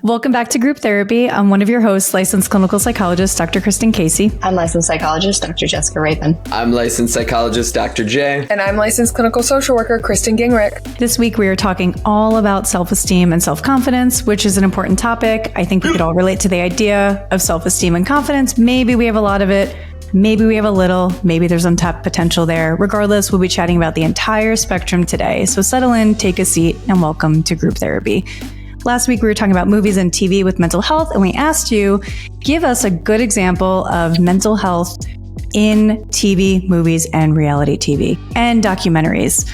Welcome back to Group Therapy. I'm one of your hosts, licensed clinical psychologist, Dr. Kristen Casey. I'm licensed psychologist, Dr. Jessica Rabon. I'm licensed psychologist, Dr. J. And I'm licensed clinical social worker, Kristen Gingrich. This week, we are talking all about self-esteem and self-confidence, which is an important topic. I think we could all relate to the idea of self-esteem and confidence. Maybe we have a lot of it. Maybe we have a little. Maybe there's untapped potential there. Regardless, we'll be chatting about the entire spectrum today. So settle in, take a seat, and welcome to Group Therapy. Last week, we were talking about movies and TV with mental health, and we asked you, give us a good example of mental health in TV, movies, and reality TV, and documentaries.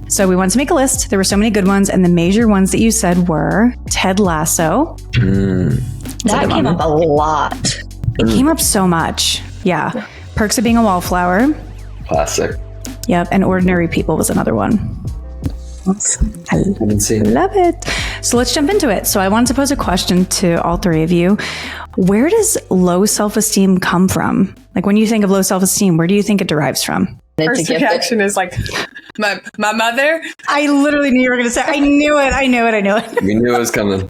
So we wanted to make a list. There were so many good ones, and the major ones that you said were Ted Lasso. That came up a lot. It came up so much. Yeah. Perks of Being a Wallflower. Classic. Yep. And Ordinary People was another one. I love it. So let's jump into it. So I wanted to pose a question to all three of you. Where does low self-esteem come from? Like when you think of low self-esteem, where do you think it derives from? First reaction is like, my mother. I literally knew you were going to say, I knew it. We knew it was coming.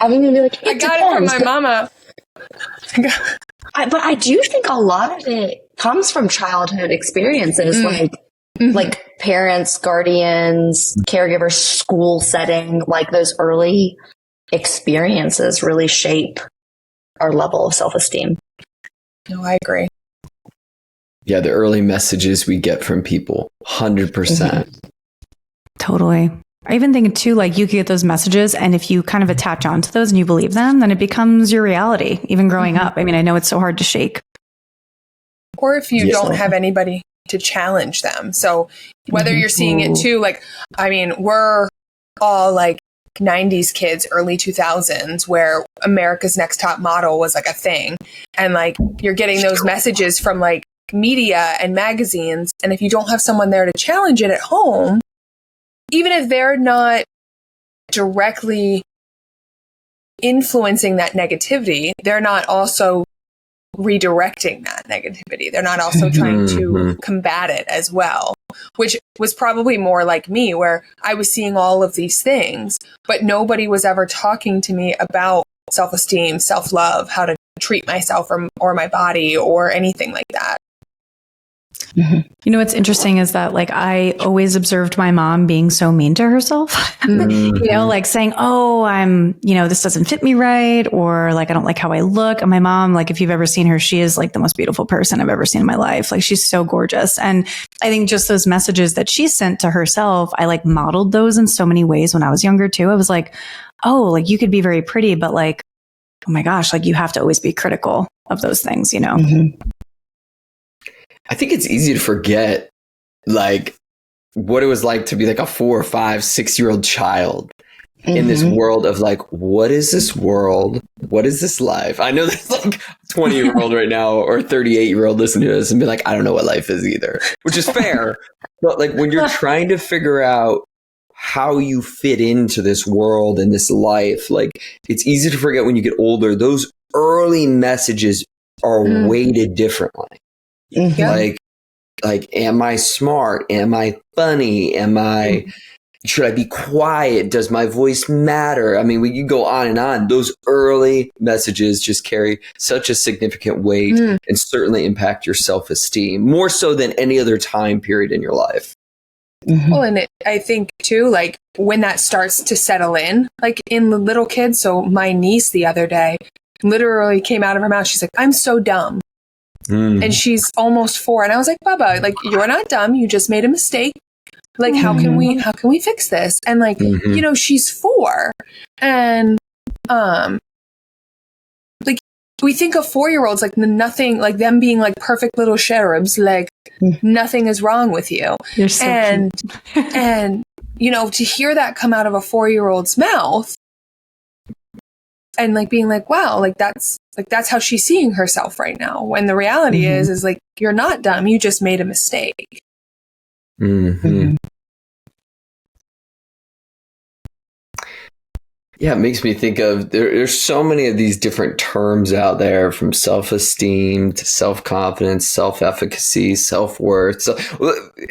I mean, you'd be like, I got it from my mama. But I do think a lot of it comes from childhood experiences, like parents, guardians, caregivers, school setting, like those early experiences really shape our level of self-esteem. No, I agree. Yeah, the early messages we get from people, 100%. Totally. I even think too, like you could get those messages, and if you kind of attach onto those and you believe them, then it becomes your reality, even growing up. I mean, I know it's so hard to shake. Or if you don't have anybody to challenge them. So whether you're seeing it too, like, I mean, we're all like 90s kids, early 2000s, where America's Next Top Model was like a thing. And like, you're getting those messages from like media and magazines. And if you don't have someone there to challenge it at home, even if they're not directly influencing that negativity, they're not also redirecting that negativity. They're not also trying to combat it as well, which was probably more like me, where I was seeing all of these things, but nobody was ever talking to me about self-esteem, self-love, how to treat myself or my body or anything like that. You know, what's interesting is that like I always observed my mom being so mean to herself, you know, like saying, oh, this doesn't fit me right. Or like, I don't like how I look. And my mom, like, if you've ever seen her, she is like the most beautiful person I've ever seen in my life. Like she's so gorgeous. And I think just those messages that she sent to herself, I like modeled those in so many ways when I was younger too. I was like, oh, like you could be very pretty, but like, oh my gosh, like you have to always be critical of those things, you know? I think it's easy to forget, like, what it was like to be like a 4 or 5, 6-year-old child in this world of like, what is this world? What is this life? I know there's like 20-year-old right now or 38-year-old listening to this and be like, I don't know what life is either, which is fair. But like when you're trying to figure out how you fit into this world and this life, like it's easy to forget when you get older, those early messages are weighted differently. Like, am I smart? Am I funny? Should I be quiet? Does my voice matter? I mean, you go on and on. Those early messages just carry such a significant weight and certainly impact your self-esteem more so than any other time period in your life. Well, and I think too, like when that starts to settle in, like in the little kids. So my niece the other day literally came out of her mouth. She's like, I'm so dumb. And she's almost 4. And I was like, Bubba, like, you're not dumb. You just made a mistake. Like, how can we fix this? And like, you know, she's 4. And, like, we think of 4-year-olds, like nothing, like them being like perfect little cherubs, like nothing is wrong with you. You're so and, you know, to hear that come out of a 4-year-old's mouth and like being like, wow, that's how she's seeing herself right now. When the reality is like, you're not dumb. You just made a mistake. Yeah, it makes me think of there's so many of these different terms out there, from self-esteem to self-confidence, self-efficacy, self-worth. So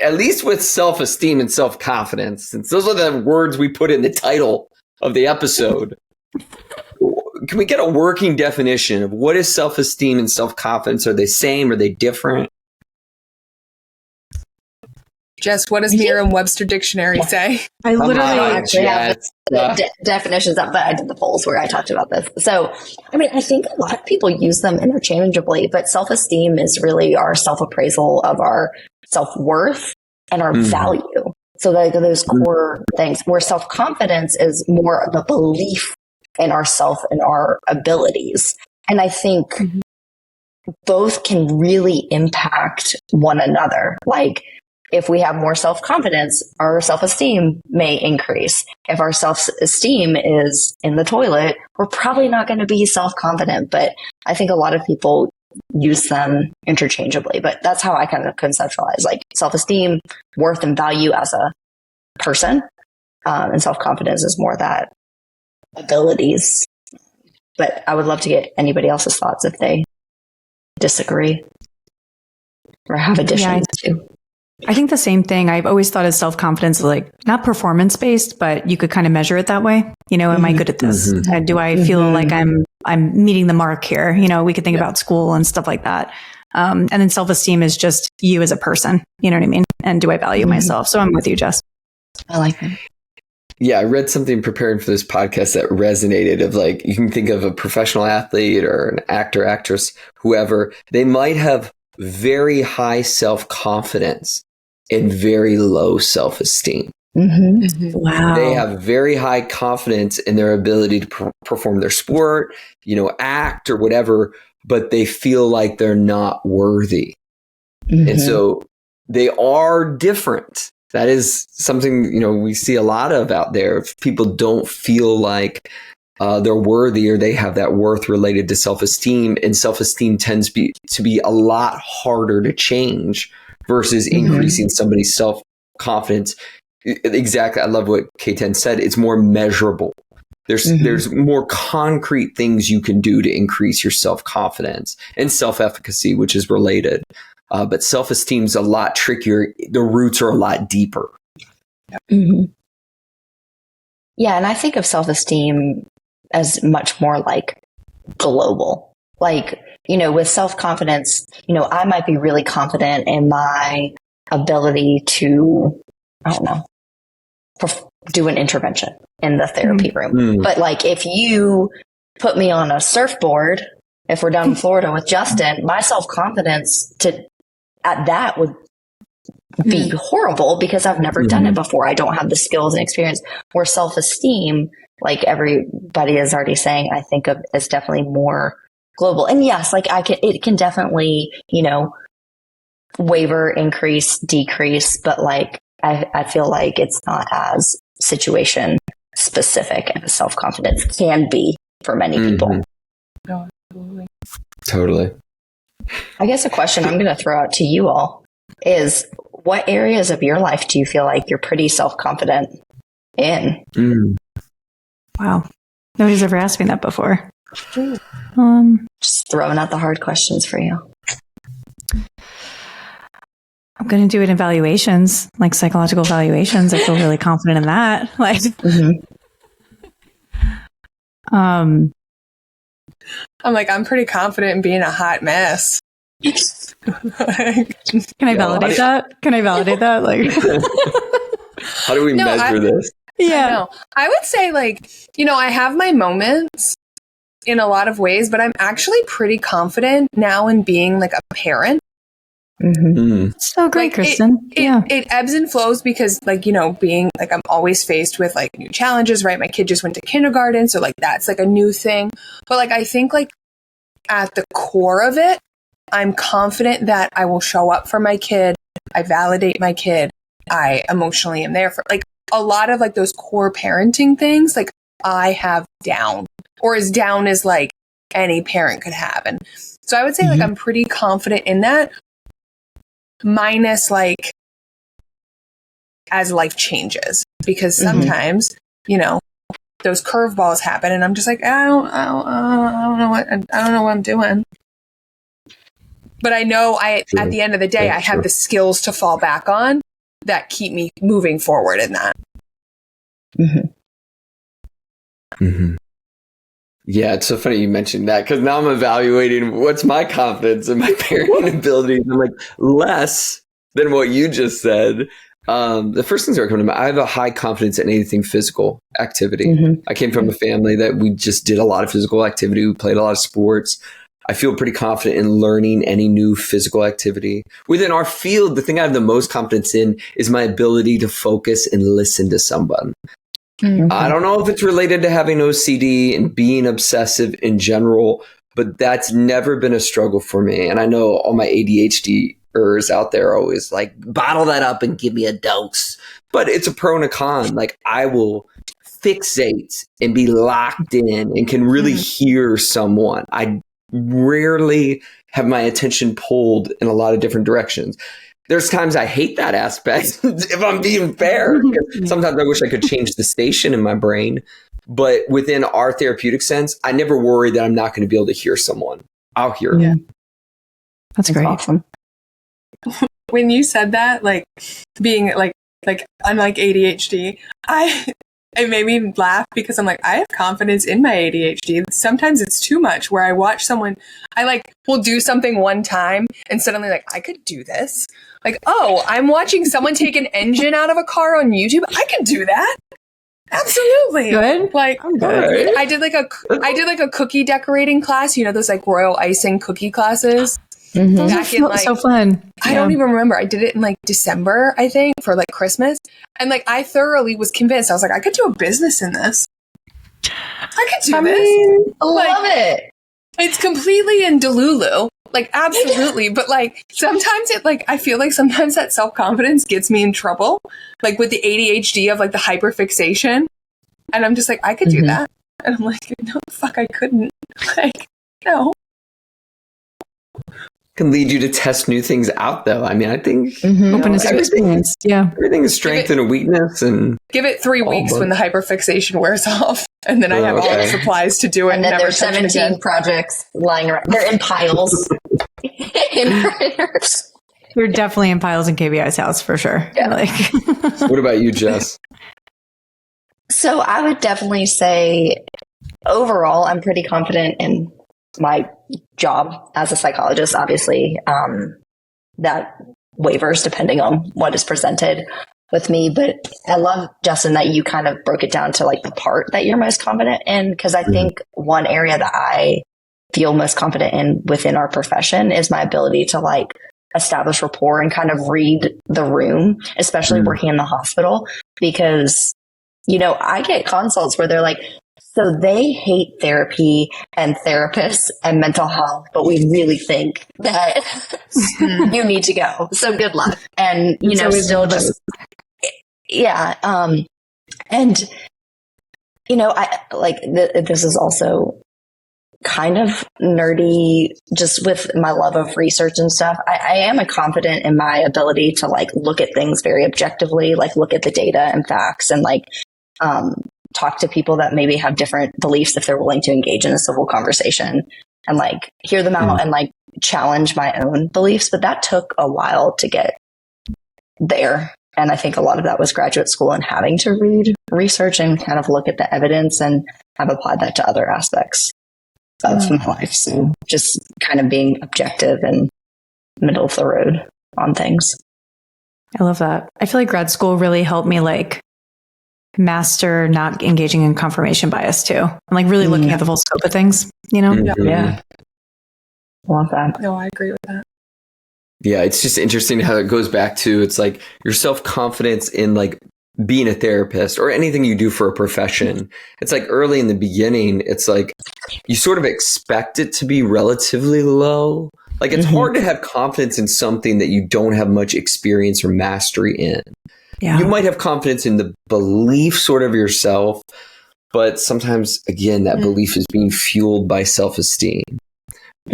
at least with self-esteem and self-confidence, since those are the words we put in the title of the episode, can we get a working definition of what is self-esteem and self-confidence? Are they same? Are they different? Jess, what does Merriam-Webster dictionary say? I literally actually have the definitions up, but I did the polls where I talked about this. So, I mean, I think a lot of people use them interchangeably, but self-esteem is really our self-appraisal of our self-worth and our value. So like those core things, where self-confidence is more of a belief in ourself and our abilities. And I think both can really impact one another. Like, if we have more self-confidence, our self-esteem may increase. If our self-esteem is in the toilet, we're probably not going to be self-confident. But I think a lot of people use them interchangeably. But that's how I kind of conceptualize, like, self-esteem, worth and value as a person. And self-confidence is more that abilities. But I would love to get anybody else's thoughts if they disagree or have additions to. I think the same thing. I've always thought of self-confidence as like not performance-based, but you could kind of measure it that way. You know, am I good at this? Do I feel like I'm meeting the mark here? You know, we could think about school and stuff like that. And then self-esteem is just you as a person. You know what I mean? And do I value myself? So I'm with you, Jess. I like that. Yeah, I read something preparing for this podcast that resonated of like, you can think of a professional athlete or an actor, actress, whoever. They might have very high self-confidence and very low self-esteem. Wow. They have very high confidence in their ability to perform their sport, you know, act or whatever, but they feel like they're not worthy. And so they are different. That is something, you know, we see a lot of out there. If people don't feel like they're worthy or they have that worth related to self-esteem, and self-esteem tends to be a lot harder to change versus increasing somebody's self-confidence. Exactly. I love what K10 said. It's more measurable. There's more concrete things you can do to increase your self-confidence and self-efficacy, which is related. But self-esteem is a lot trickier. The roots are a lot deeper. Yeah. And I think of self-esteem as much more like global. Like, you know, with self-confidence, you know, I might be really confident in my ability to, I don't know, do an intervention in the therapy room. But like, if you put me on a surfboard, if we're down in Florida with Justin, my self-confidence at that would be horrible because I've never done it before. I don't have the skills and experience. Where self-esteem, like everybody is already saying, I think of as definitely more global. And yes, like it can definitely, you know, waver, increase, decrease, but like I feel like it's not as situation specific as self-confidence can be for many people. No, absolutely. Totally. I guess a question I'm going to throw out to you all is, what areas of your life do you feel like you're pretty self-confident in? Wow. Nobody's ever asked me that before. Just throwing out the hard questions for you. I'm going to do it in evaluations, like psychological evaluations. I feel really confident in that. Like, I'm pretty confident in being a hot mess. Can I validate that? Can I validate that? Like, how do we measure this? Yeah. I would say, like, you know, I have my moments in a lot of ways, but I'm actually pretty confident now in being like a parent. So great, like, Kristen. It ebbs and flows because, like, you know, being like, I'm always faced with like new challenges, right? My kid just went to kindergarten, so like that's like a new thing. But like, I think like at the core of it, I'm confident that I will show up for my kid. I validate my kid. I emotionally am there for, like, a lot of like those core parenting things. Like, I have down, or as down as like any parent could have. And so I would say like I'm pretty confident in that, minus like as life changes, because sometimes, you know, those curveballs happen and I'm just like, I don't know what I'm doing. But I know at the end of the day, I have the skills to fall back on that keep me moving forward in that. Yeah, it's so funny you mentioned that because now I'm evaluating what's my confidence in my parenting abilities. I'm like, less than what you just said. The first things that are coming to mind, I have a high confidence in anything physical activity. I came from a family that we just did a lot of physical activity. We played a lot of sports. I feel pretty confident in learning any new physical activity. Within our field, the thing I have the most confidence in is my ability to focus and listen to someone. I don't know if it's related to having OCD and being obsessive in general, but that's never been a struggle for me. And I know all my ADHDers out there are always like, bottle that up and give me a dose. But it's a pro and a con. Like I will fixate and be locked in and can really hear someone. I rarely have my attention pulled in a lot of different directions. There's times I hate that aspect, if I'm being fair. Sometimes I wish I could change the station in my brain. But within our therapeutic sense, I never worry that I'm not going to be able to hear someone. I'll hear them. That's great. Awesome. When you said that, like being like I'm like ADHD, it made me laugh because I'm like, I have confidence in my ADHD. Sometimes it's too much where I watch someone, will do something one time and suddenly like, I could do this. Like, oh, I'm watching someone take an engine out of a car on YouTube. I can do that. Absolutely. Good. Like, I'm good. I did like a cookie decorating class, those like royal icing cookie classes. Those Back are in like, so fun. I don't even remember. I did it in like December, I think, for like Christmas. And like, I thoroughly was convinced. I was like, I could do a business in this. I could do this. I love it. It's completely in Delulu. Like, absolutely. But like, sometimes I feel like sometimes that self-confidence gets me in trouble. Like with the ADHD of like the hyperfixation. And I'm just like, I could do that. And I'm like, no, fuck, I couldn't. Like, no. Can lead you to test new things out, though. I mean, I think Openness to experience. Yeah. Everything is strength and a weakness. And give it 3 weeks when the hyperfixation wears off. And then I have all the supplies to do it. And then there's 17 projects lying around. They're in piles. In printers. You're definitely in piles in KBI's house for sure. Yeah. Like, what about you, Jess? So I would definitely say overall, I'm pretty confident in my job as a psychologist. Obviously, that wavers depending on what is presented with me. But I love, Justin, that you kind of broke it down to like the part that you're most confident in. Because I think one area that I feel most confident in within our profession is my ability to like establish rapport and kind of read the room, especially working in the hospital. Because, I get consults where they're like, so they hate therapy and therapists and mental health, but we really think that you need to go. So good luck. And, still just, yeah. And, I like, this is also kind of nerdy just with my love of research and stuff. I am confident in my ability to like look at things very objectively, like look at the data and facts and like, talk to people that maybe have different beliefs if they're willing to engage in a civil conversation and like hear them out and like challenge my own beliefs. But that took a while to get there. And I think a lot of that was graduate school and having to read research and kind of look at the evidence, and I've applied that to other aspects of my life. So just kind of being objective and middle of the road on things. I love that. I feel like grad school really helped me like master not engaging in confirmation bias too. I'm like really looking at the full scope of things, Yeah. Love that. No, I agree with that. Yeah, it's just interesting how it goes back to, it's like your self-confidence in like being a therapist or anything you do for a profession. It's like early in the beginning, it's like you sort of expect it to be relatively low. Like it's hard to have confidence in something that you don't have much experience or mastery in. Yeah. You might have confidence in the belief sort of yourself, but sometimes, again, that belief is being fueled by self-esteem.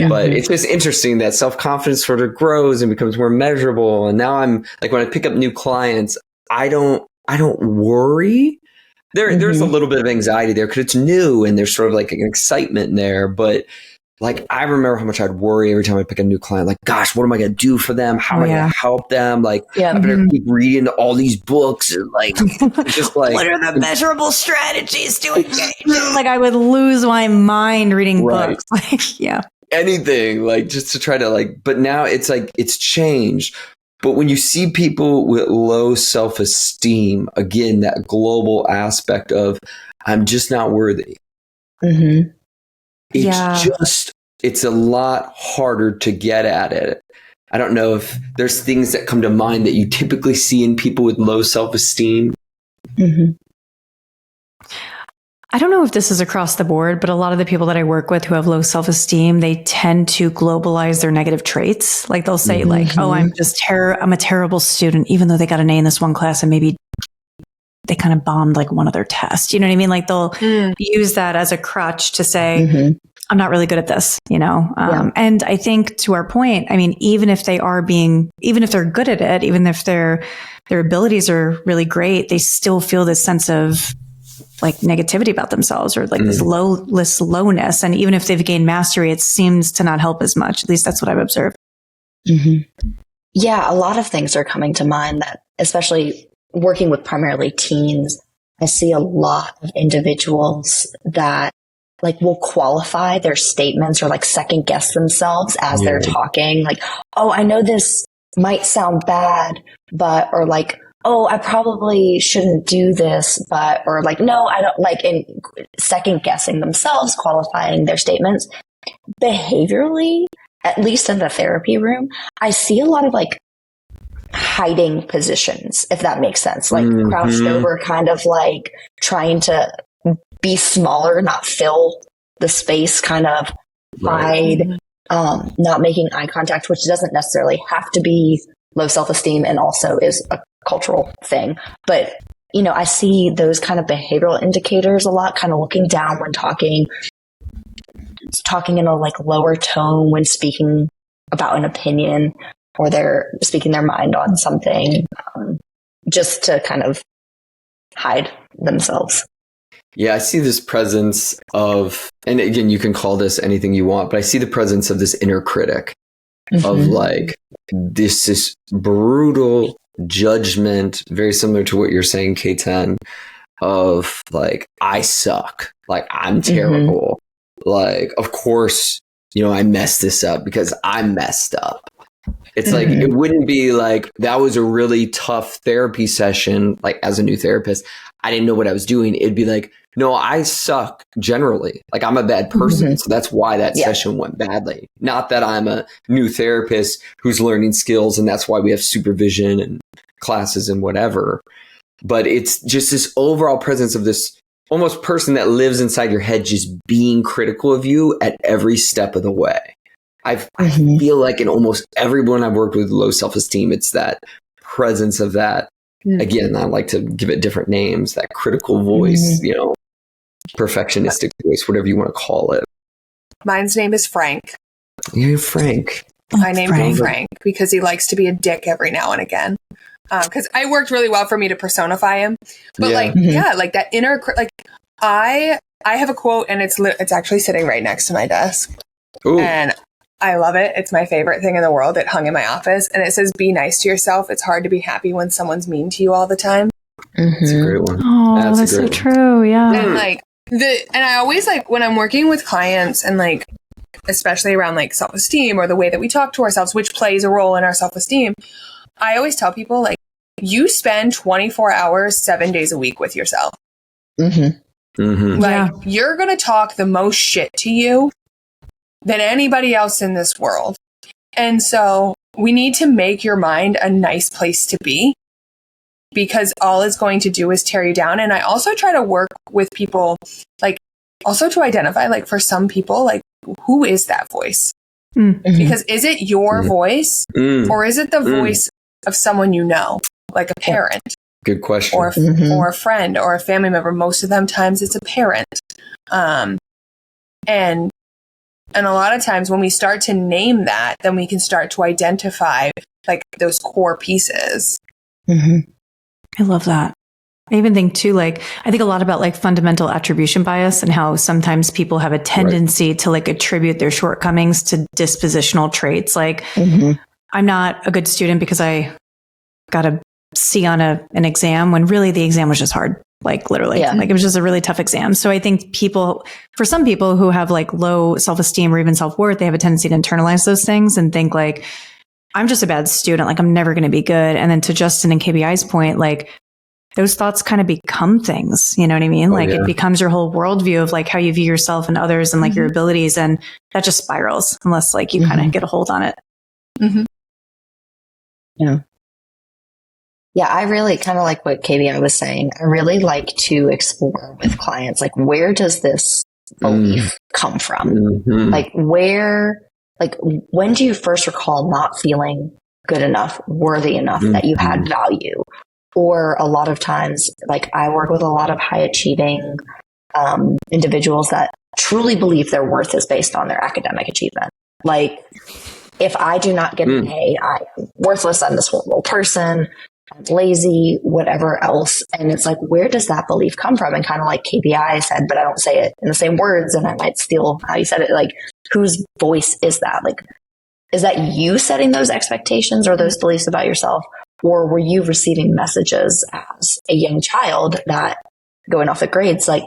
But it's just interesting that self-confidence sort of grows and becomes more measurable. And now I'm like, when I pick up new clients, I don't worry. There's a little bit of anxiety there because it's new and there's sort of like an excitement there. But like, I remember how much I'd worry every time I pick a new client. Like, gosh, what am I going to do for them? How am I going to help them? Like, I better keep reading all these books. And like, just like, what are the measurable strategies to engage? Like, I would lose my mind reading books. Like, anything, like, just to try to like, but now it's like, it's changed. But when you see people with low self-esteem, again, that global aspect of, I'm just not worthy. It's a lot harder to get at it. I don't know if there's things that come to mind that you typically see in people with low self-esteem. I don't know if this is across the board, but a lot of the people that I work with who have low self-esteem, they tend to globalize their negative traits. Like they'll say like, oh, I'm a terrible student, even though they got an A in this one class and maybe they kind of bombed like one of their tests. You know what I mean? Like they'll use that as a crutch to say, I'm not really good at this, you know? And I think to our point, I mean, even if they're good at it, even if their abilities are really great, they still feel this sense of like negativity about themselves or like this lowness. And even if they've gained mastery, it seems to not help as much. At least that's what I've observed. Yeah, a lot of things are coming to mind that, especially working with primarily teens, I see a lot of individuals that like will qualify their statements or like second guess themselves as they're talking. Like, oh, I know this might sound bad, but, or like, oh, I probably shouldn't do this, but, or like, no, I don't, like in second guessing themselves, qualifying their statements. Behaviorally, at least in the therapy room, I see a lot of like hiding positions, if that makes sense, like crouched over, kind of like trying to be smaller, not fill the space, kind of hide, not making eye contact, which doesn't necessarily have to be low self-esteem and also is a cultural thing. But, you know, I see those kind of behavioral indicators a lot, kind of looking down when talking in a like lower tone when speaking about an opinion, or they're speaking their mind on something, just to kind of hide themselves. Yeah, I see this presence of, and again, you can call this anything you want, but I see the presence of this inner critic of like, this brutal judgment, very similar to what you're saying, K10, of like, I suck, like, I'm terrible. Like, of course, you know, I messed this up because I'm messed up. It's like, it wouldn't be like, that was a really tough therapy session. Like, as a new therapist, I didn't know what I was doing. It'd be like, no, I suck generally. Like, I'm a bad person. So that's why that session went badly. Not that I'm a new therapist who's learning skills and that's why we have supervision and classes and whatever. But it's just this overall presence of this almost person that lives inside your head, just being critical of you at every step of the way. I feel like in almost everyone I've worked with low self-esteem, it's that presence of that. Again, I like to give it different names, that critical voice, you know, perfectionistic voice, whatever you want to call it. Mine's name is Frank. Yeah, Frank. I named him Frank because he likes to be a dick every now and again. Because I worked really well for me to personify him. But like that inner, like I have a quote and it's actually sitting right next to my desk. Ooh. And I love it. It's my favorite thing in the world. It hung in my office and it says, be nice to yourself. It's hard to be happy when someone's mean to you all the time. That's a great one. Oh, that's so true. Yeah. And like and I always like when I'm working with clients and like, especially around like self-esteem or the way that we talk to ourselves, which plays a role in our self-esteem. I always tell people like, you spend 24 hours, 7 days a week with yourself. Like you're going to talk the most shit to you than anybody else in this world. And so we need to make your mind a nice place to be, because all it's going to do is tear you down. And I also try to work with people, like also to identify, like for some people, like who is that voice? Because is it your voice or is it the voice of someone you know, like a parent? Good question. Or a friend or a family member. Most of them times it's a parent. And a lot of times when we start to name that, then we can start to identify like those core pieces. I love that. I even think too, like, I think a lot about like fundamental attribution bias and how sometimes people have a tendency to like attribute their shortcomings to dispositional traits. Like, I'm not a good student because I got a C on an exam when really the exam was just hard. Like literally, like it was just a really tough exam. So I think for some people who have like low self-esteem or even self-worth, they have a tendency to internalize those things and think like, I'm just a bad student. Like I'm never going to be good. And then to Justin and KBI's point, like, those thoughts kind of become things, you know what I mean? It becomes your whole worldview of like how you view yourself and others and like your abilities. And that just spirals unless like you kind of get a hold on it. Yeah. Yeah. I really kind of like what KBI was saying. I really like to explore with clients, like, where does this belief come from? Like when do you first recall not feeling good enough, worthy enough that you had value? Or a lot of times, like I work with a lot of high achieving individuals that truly believe their worth is based on their academic achievement. Like, if I do not get an A, I am worthless. I'm this horrible person. I'm lazy, whatever else. And it's like, where does that belief come from? And kind of like KBI said, but I don't say it in the same words and I might steal how you said it. Like, whose voice is that? Like, is that you setting those expectations or those beliefs about yourself? Or were you receiving messages as a young child that, going off the grades, like,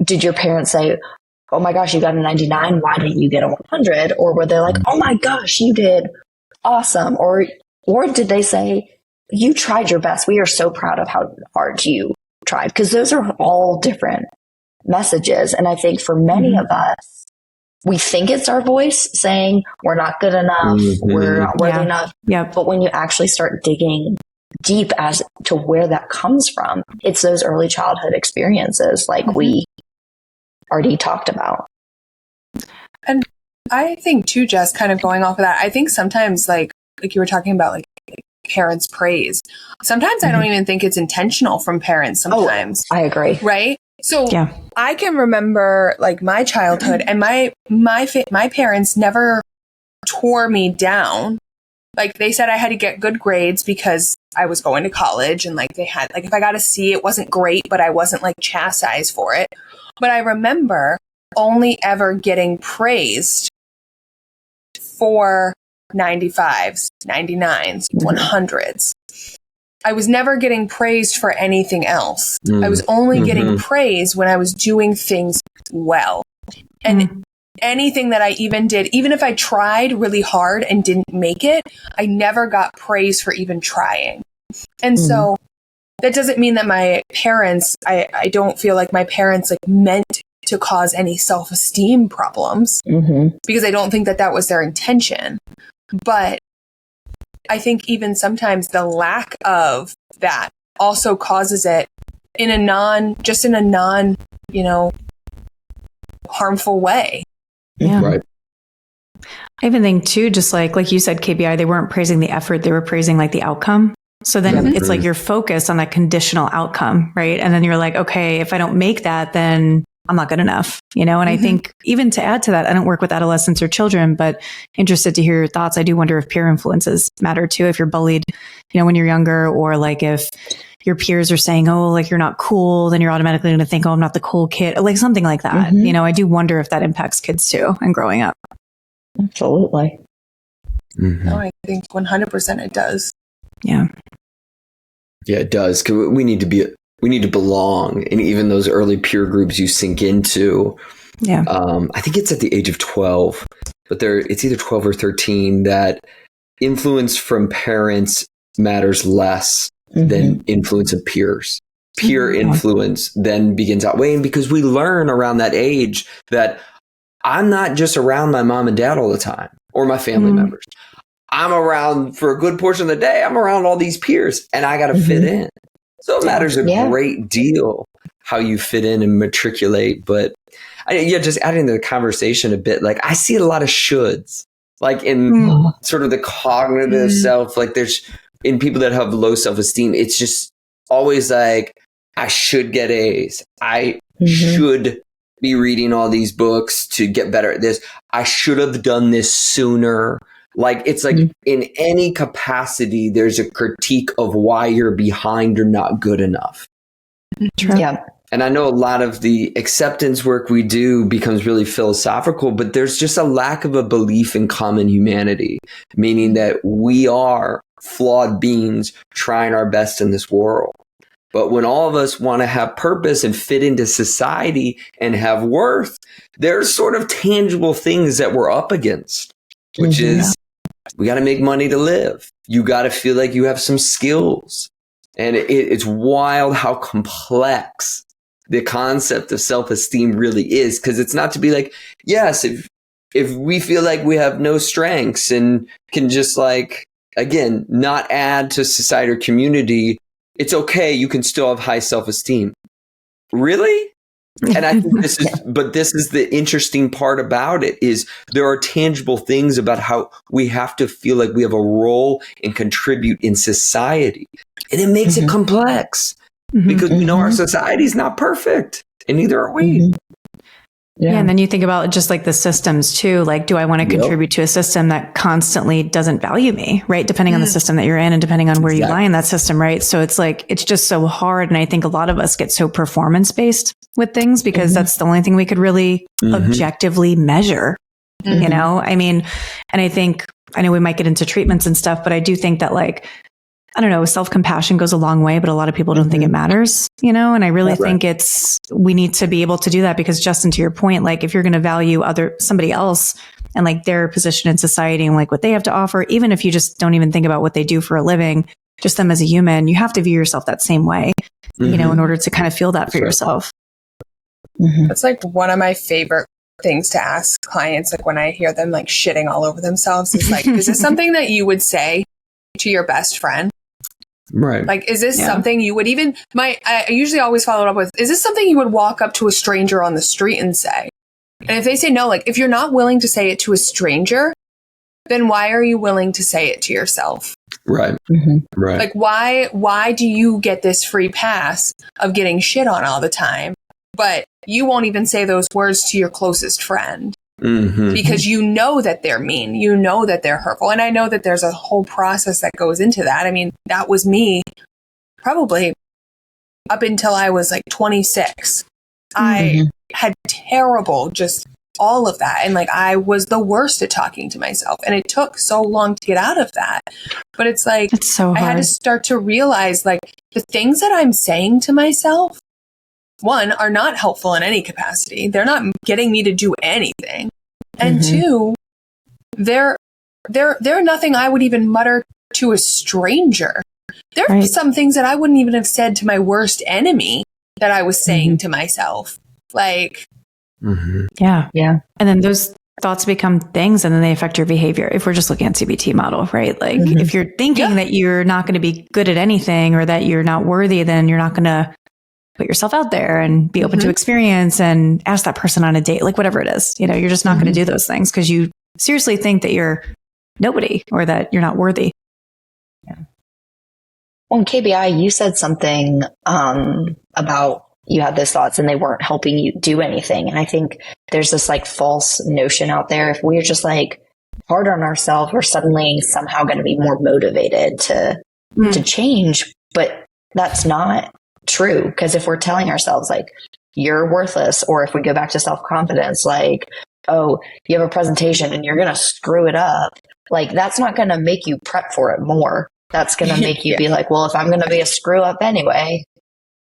did your parents say, oh my gosh, you got a 99, why didn't you get a 100? Or were they like, oh my gosh, you did awesome? Or did they say, you tried your best, we are so proud of how hard you tried? Because those are all different messages. And I think for many of us, we think it's our voice saying we're not good enough, we're not worthy enough. But when you actually start digging deep as to where that comes from, it's those early childhood experiences like we already talked about. And I think too, Jess, kind of going off of that, I think sometimes like you were talking about like parents' praise. Sometimes I don't even think it's intentional from parents sometimes. Oh, I agree. Right? So I can remember like my childhood and my parents never tore me down. Like they said I had to get good grades because I was going to college, and like they had, like, if I got a C, it wasn't great, but I wasn't like chastised for it. But I remember only ever getting praised for 95s, 99s, 100s. I was never getting praised for anything else. I was only getting praise when I was doing things well. And anything that I even did, even if I tried really hard and didn't make it, I never got praise for even trying. And so that doesn't mean that my parents, I don't feel like my parents like meant to cause any self-esteem problems because I don't think that that was their intention. But I think even sometimes the lack of that also causes it in a non, you know, harmful way. Yeah. Right. I even think too, just like you said, KBI, they weren't praising the effort, they were praising like the outcome. So then it's like you're focused on that conditional outcome, right? And then you're like, okay, if I don't make that, then I'm not good enough, you know? And I think even to add to that, I don't work with adolescents or children, but interested to hear your thoughts. I do wonder if peer influences matter too. If you're bullied, you know, when you're younger, or like if your peers are saying, oh, like you're not cool, then you're automatically going to think, oh, I'm not the cool kid, like something like that. You know, I do wonder if that impacts kids too and growing up. Absolutely. No, I think 100% it does. Yeah. Yeah, it does. 'Cause we need to belong, and even those early peer groups you sink into. Yeah. I think it's at the age of 12, but it's either 12 or 13 that influence from parents matters less than influence of peers. Peer influence then begins outweighing, because we learn around that age that I'm not just around my mom and dad all the time or my family members. I'm around for a good portion of the day. I'm around all these peers and I got to fit in. So it matters a great deal how you fit in and matriculate. But just adding to the conversation a bit, like I see a lot of shoulds, like in sort of the cognitive self, like there's in people that have low self-esteem, it's just always like, I should get A's. I should be reading all these books to get better at this. I should have done this sooner. Like, it's like in any capacity, there's a critique of why you're behind or not good enough. True. Yeah. And I know a lot of the acceptance work we do becomes really philosophical, but there's just a lack of a belief in common humanity, meaning that we are flawed beings trying our best in this world. But when all of us want to have purpose and fit into society and have worth, there's sort of tangible things that we're up against, which is we got to make money to live. You got to feel like you have some skills. And it's wild how complex the concept of self-esteem really is, because it's not to be like, yes, if we feel like we have no strengths and can just like, again, not add to society or community, it's okay. You can still have high self-esteem. Really? And I think this is the interesting part about it is there are tangible things about how we have to feel like we have a role and contribute in society. And it makes it complex because we know our society is not perfect and neither are we. Yeah. And then you think about just like the systems too. Like, do I want to contribute to a system that constantly doesn't value me, right? Depending on the system that you're in and depending on where you lie in that system, right? So it's like, it's just so hard. And I think a lot of us get so performance based with things because that's the only thing we could really objectively measure, you know? I mean, and I know we might get into treatments and stuff, but I do think that like, I don't know, self-compassion goes a long way, but a lot of people don't think it matters, you know? And I really think we need to be able to do that because Justin, to your point, like if you're going to value somebody else and like their position in society and like what they have to offer, even if you just don't even think about what they do for a living, just them as a human, you have to view yourself that same way, you know, in order to kind of feel that for yourself. That's like one of my favorite things to ask clients, like when I hear them like shitting all over themselves, is like, is this something that you would say to your best friend? Right. Like, is this something you would even, I usually always follow it up with, is this something you would walk up to a stranger on the street and say? And if they say no, like if you're not willing to say it to a stranger, then why are you willing to say it to yourself? Right. Right. Like, why do you get this free pass of getting shit on all the time, but you won't even say those words to your closest friend? Because you know that they're mean, you know that they're hurtful. And I know that there's a whole process that goes into that. I mean, that was me probably up until I was like 26. I had terrible, just all of that. And like, I was the worst at talking to myself. And it took so long to get out of that. But it's like, it's so hard. I had to start to realize like the things that I'm saying to myself, one, are not helpful in any capacity. They're not getting me to do anything. And two, they're nothing I would even mutter to a stranger. There are some things that I wouldn't even have said to my worst enemy that I was saying to myself. Like, yeah. And then those thoughts become things and then they affect your behavior. If we're just looking at CBT model, right? Like if you're thinking that you're not going to be good at anything or that you're not worthy, then you're not going to put yourself out there and be open to experience and ask that person on a date, like whatever it is, you know, you're just not going to do those things because you seriously think that you're nobody or that you're not worthy. Well, in KBI, you said something about you had those thoughts and they weren't helping you do anything. And I think there's this like false notion out there. If we're just like hard on ourselves, we're suddenly somehow going to be more motivated to change. But that's not true. Because if we're telling ourselves like you're worthless, or if we go back to self-confidence, like, oh, you have a presentation and you're going to screw it up, like that's not going to make you prep for it more. That's going to make you be like, well, if I'm going to be a screw up anyway,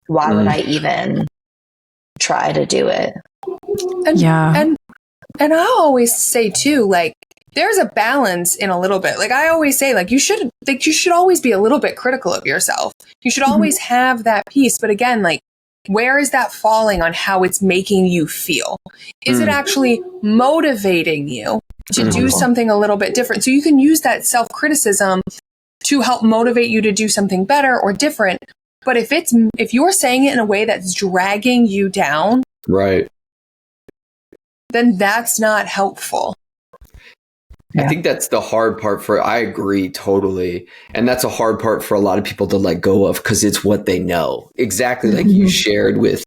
why would I even try to do it? And I always say too, like there's a balance in a little bit. Like I always say, like you should always be a little bit critical of yourself. You should always have that piece. But again, like where is that falling on how it's making you feel? Is it actually motivating you to do something a little bit different? So you can use that self-criticism to help motivate you to do something better or different. But if you're saying it in a way that's dragging you down, right, then that's not helpful. I think that's the hard part I agree totally. And that's a hard part for a lot of people to let go of because it's what they know. Exactly like you shared with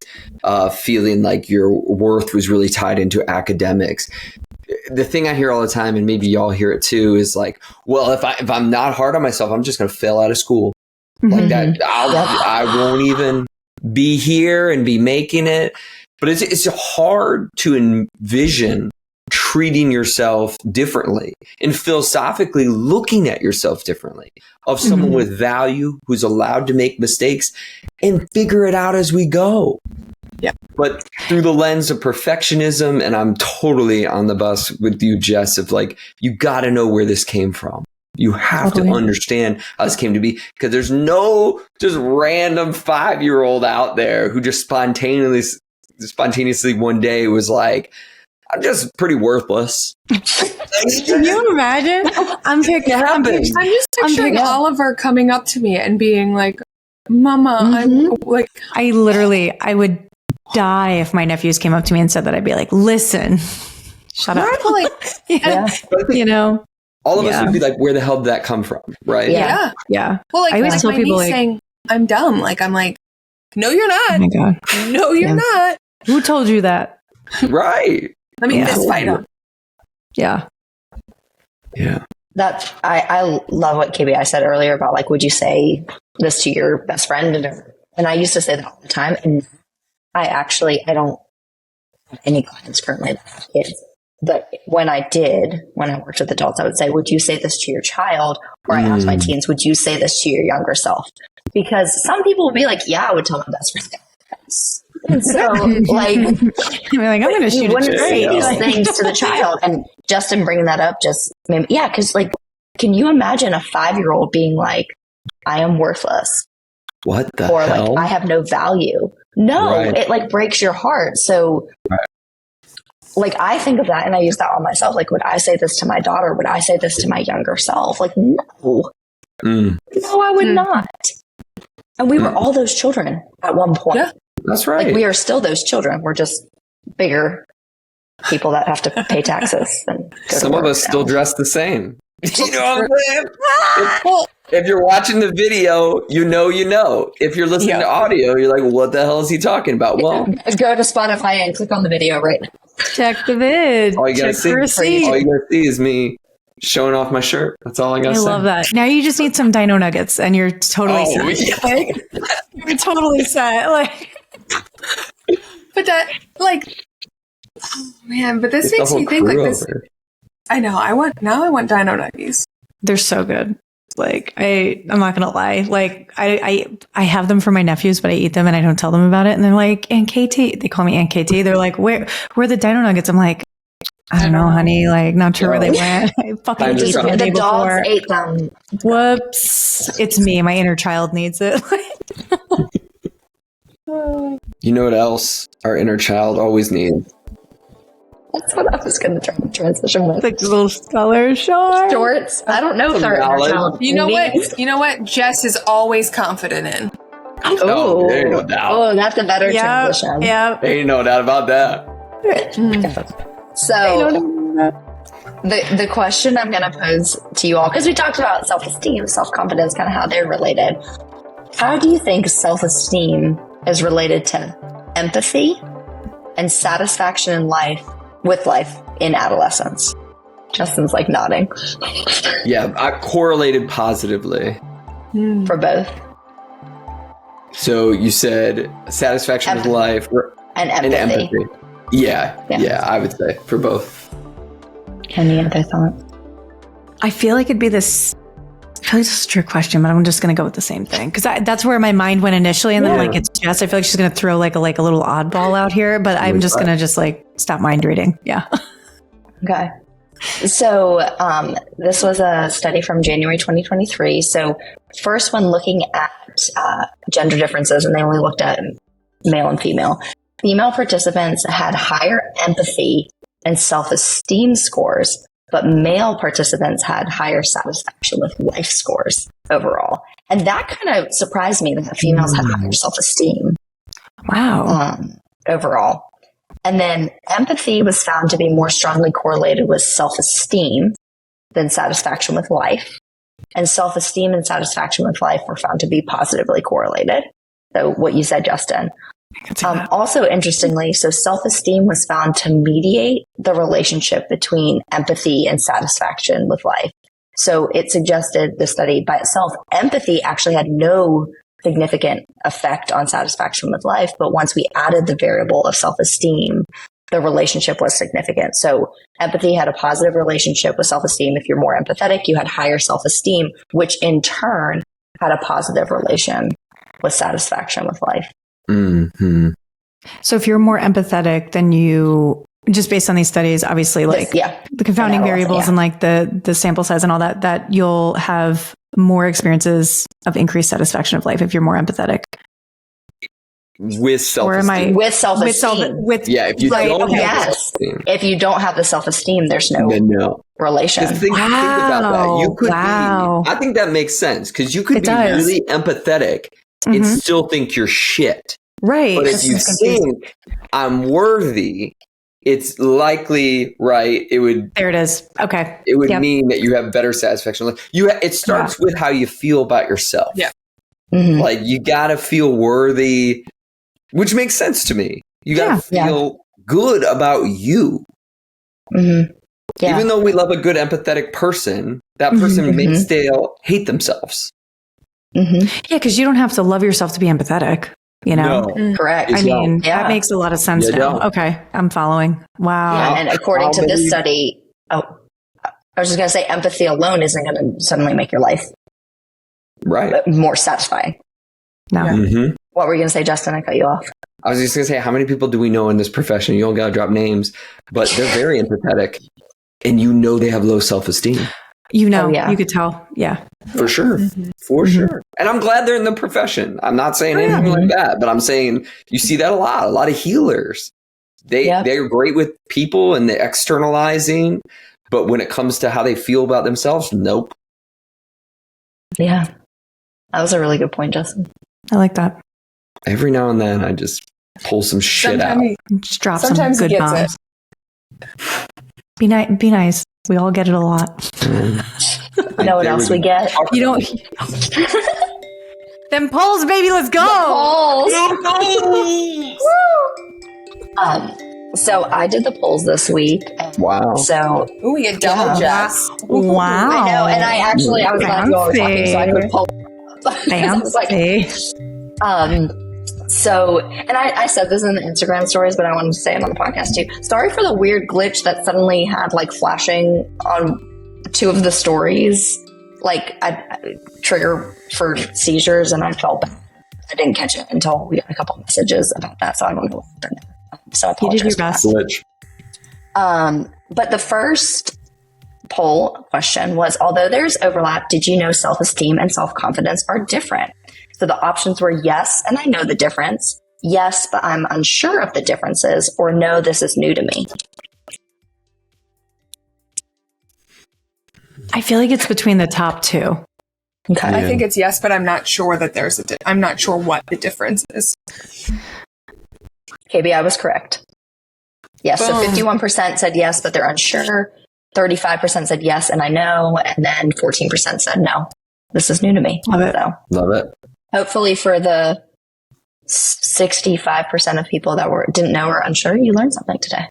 feeling like your worth was really tied into academics. the thing I hear all the time, and maybe y'all hear it too, is like, well, if I'm not hard on myself, I'm just going to fail out of school. Like that, I won't even be here and be making it. But it's hard to envision treating yourself differently and philosophically looking at yourself differently, of someone with value who's allowed to make mistakes and figure it out as we go. Yeah. But through the lens of perfectionism, and I'm totally on the bus with you, Jess, of like, you got to know where this came from. You have to understand how this came to be, because there's no just random 5-year-old out there who just spontaneously one day was like, I'm just pretty worthless. Can you imagine? I'm just picturing Oliver coming up to me and being like, Mama, I'm like, I would die if my nephews came up to me and said that. I'd be like, listen, shut up. You know, all of us would be like, where the hell did that come from? Right. Yeah. Well, like, I always tell people like, saying I'm dumb. Like, I'm like, no, you're not. Oh my God. No, you're not. Who told you that? Right. Let me fist fight him. Yeah. Yeah. That I love what KBI said earlier about like, would you say this to your best friend? And I used to say that all the time. And I don't have any clients currently that have kids. But when I worked with adults, I would say, would you say this to your child? Or I asked my teens, would you say this to your younger self? Because some people will be like, yeah, I would tell my best friend. And so, like, you're like, I'm going to shoot you wouldn't say these things to the child. And Justin bringing that up just made me, because like, can you imagine a 5-year-old being like, I am worthless? What the or hell? Like, I have no value. No, it like breaks your heart. So, like, I think of that and I use that on myself. Like, would I say this to my daughter? Would I say this to my younger self? Like, no. No, I would not. And we were all those children at one point. Yeah, that's right. Like, we are still those children. We're just bigger people that have to pay taxes. And some of us still dress the same. You know what I'm saying? If you're watching the video, you know. If you're listening to audio, you're like, what the hell is he talking about? Well, go to Spotify and click on the video right now. Check the vid. All you gotta see is me showing off my shirt. That's all I gotta say. I love that. Now you just need some Dino Nuggets and you're totally set. Like, you're totally set. Like, but that, like, oh man, but this makes me think like this. I know. I want Dino Nuggets. They're so good. Like, I'm not gonna lie. Like, I have them for my nephews, but I eat them and I don't tell them about it. And they're like, Aunt KT. They call me Aunt KT. They're like, where are the Dino Nuggets? I'm like, I don't know, honey. Like, not sure where they went. I fucking ate them the dogs ate them. Whoops! It's me. My inner child needs it. You know what else our inner child always needs? That's what I was going to transition with. Like little scholar shorts. I don't know if they're inner child. You know what? Jess is always confident in. Oh, there ain't no doubt. Oh, that's a better transition. Yeah. Ain't no doubt about that. So, the question I'm going to pose to you all, because we talked about self-esteem, self-confidence, kind of how they're related. How do you think self-esteem is related to empathy and satisfaction in life, with life in adolescence? Justin's like nodding. Yeah, I correlated positively. For both. So you said satisfaction with life and empathy. Yeah, I would say for both. Any other thoughts? I feel like it'd be this. Probably just a trick question, but I'm just going to go with the same thing because that's where my mind went initially, and then like it's Jess. I feel like she's going to throw like a little oddball out here, but I'm just going to just like stop mind reading. Yeah. Okay. So this was a study from January 2023. So first one looking at gender differences, and they only looked at male and female. Female participants had higher empathy and self-esteem scores, but male participants had higher satisfaction with life scores overall. And that kind of surprised me that females had higher self-esteem. Wow. Overall. And then empathy was found to be more strongly correlated with self-esteem than satisfaction with life. And self-esteem and satisfaction with life were found to be positively correlated. So what you said, Justin. Also, interestingly, so self-esteem was found to mediate the relationship between empathy and satisfaction with life. So it suggested, the study by itself, empathy actually had no significant effect on satisfaction with life. But once we added the variable of self-esteem, the relationship was significant. So empathy had a positive relationship with self-esteem. If you're more empathetic, you had higher self-esteem, which in turn had a positive relation with satisfaction with life. Mm-hmm. So if you're more empathetic, then you, just based on these studies, obviously, like the confounding variables and like the sample size and all that, that you'll have more experiences of increased satisfaction of life if you're more empathetic. With self-esteem. With self-esteem. If you don't have self-esteem. If you don't have the self-esteem, there's no relation. Think about that. You could be, I think that makes sense, because you could be really empathetic and still think you're shit. Right. But if you think I'm worthy, it's likely, it would. There it is. Okay. It would mean that you have better satisfaction. It starts with how you feel about yourself. Yeah. Mm-hmm. Like, you got to feel worthy, which makes sense to me. You got to feel good about you. Mm-hmm. Yeah. Even though we love a good empathetic person, that person may still hate themselves. Mm-hmm. Yeah, because you don't have to love yourself to be empathetic. You know, correct. I mean, that makes a lot of sense now. Okay, I'm following. Wow. Yeah, and according to this study, I was just going to say, empathy alone isn't going to suddenly make your life more satisfying. No. Mm-hmm. What were you going to say, Justin? I cut you off. I was just going to say, how many people do we know in this profession? You don't got to drop names, but they're very empathetic, and they have low self-esteem. You could tell. Yeah. For sure. For sure. And I'm glad they're in the profession. I'm not saying anything like that, but I'm saying you see that a lot of healers. They're great with people and the externalizing, but when it comes to how they feel about themselves, nope. Yeah. That was a really good point, Justin. I like that. Every now and then I just pull some shit out. Just drop some good bombs. Be nice. We all get it a lot. You know what else we get? You don't. Them polls, baby, let's go. So I did the polls this week. Wow. So we get double Jess. Wow. I know, and I was about to go over talking, so I could pull. Fancy. So, and I said this in the Instagram stories, but I wanted to say it on the podcast too. Sorry for the weird glitch that suddenly had flashing on two of the stories, I trigger for seizures, and I felt bad. I didn't catch it until we got a couple of messages about that, so I don't know what happened. So I apologize. You did your best. Glitch. But the first poll question was, although there's overlap, did you know self-esteem and self-confidence are different? So the options were yes, and I know the difference. Yes, but I'm unsure of the differences, or no, this is new to me. I feel like it's between the top two. Okay. I think it's yes, but I'm not sure that there's I'm not sure what the difference is. KB, I was correct. Yes, so 51% said yes, but they're unsure. 35% said yes, and I know, and then 14% said no. This is new to me. Love it. So, love it. Hopefully for the 65% of people that didn't know or unsure, you learned something today.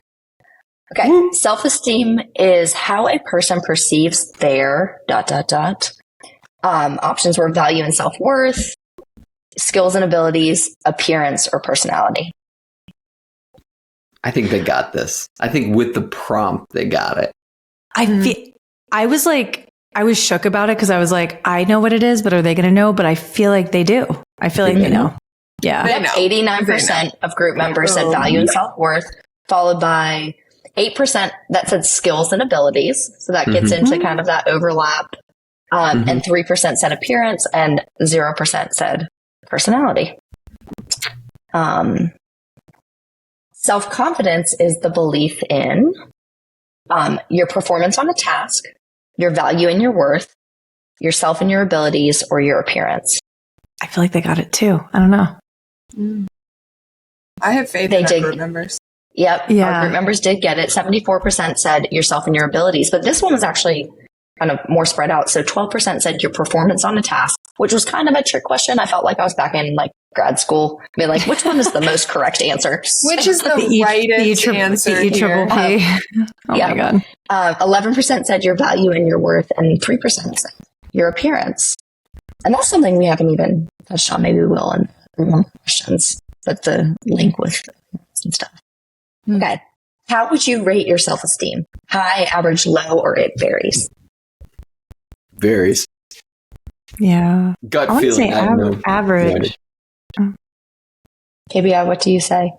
Okay. Self-esteem is how a person perceives their ... Options were value and self-worth, skills and abilities, appearance, or personality. I think they got this. I think with the prompt, they got it. I was shook about it because I was like, I know what it is, but are they going to know? But I feel like they do. I feel like they know. Yeah. Yep, 89% of group members said value and self-worth, followed by 8% that said skills and abilities. So that gets into kind of that overlap. And 3% said appearance, and 0% said personality. Self-confidence is the belief in your performance on a task, your value and your worth, yourself and your abilities, or your appearance. I feel like they got it too. I don't know. I have faith in our group members. Yep. Yeah. Our group members did get it. 74% said yourself and your abilities, but this one was actually kind of more spread out. So 12% said your performance on a task, which was kind of a trick question. I felt like I was back in grad school. I mean, like, which one is the most correct answer? Which is the rightest answer here? Oh my God. 11% said your value and your worth, and 3% said your appearance. And that's something we haven't even touched on. Maybe we will in one questions, but the link with some stuff. Okay. How would you rate your self-esteem? High, average, low, or it varies? Varies. Yeah. Gut I want to feeling. say average. KBI, what do you say?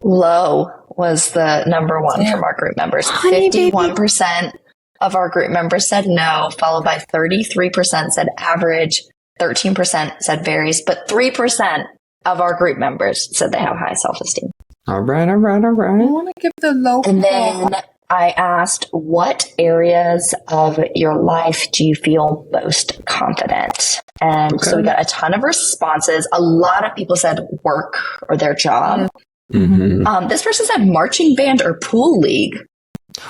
Low was the number one from our group members. 51% of our group members said no, followed by 33% said average, 13% said varies, but 3% of our group members said they have high self-esteem. All right. I want to give the low. And then I asked, what areas of your life do you feel most confident? And so we got a ton of responses. A lot of people said work or their job. Mm-hmm. This person said marching band or pool league.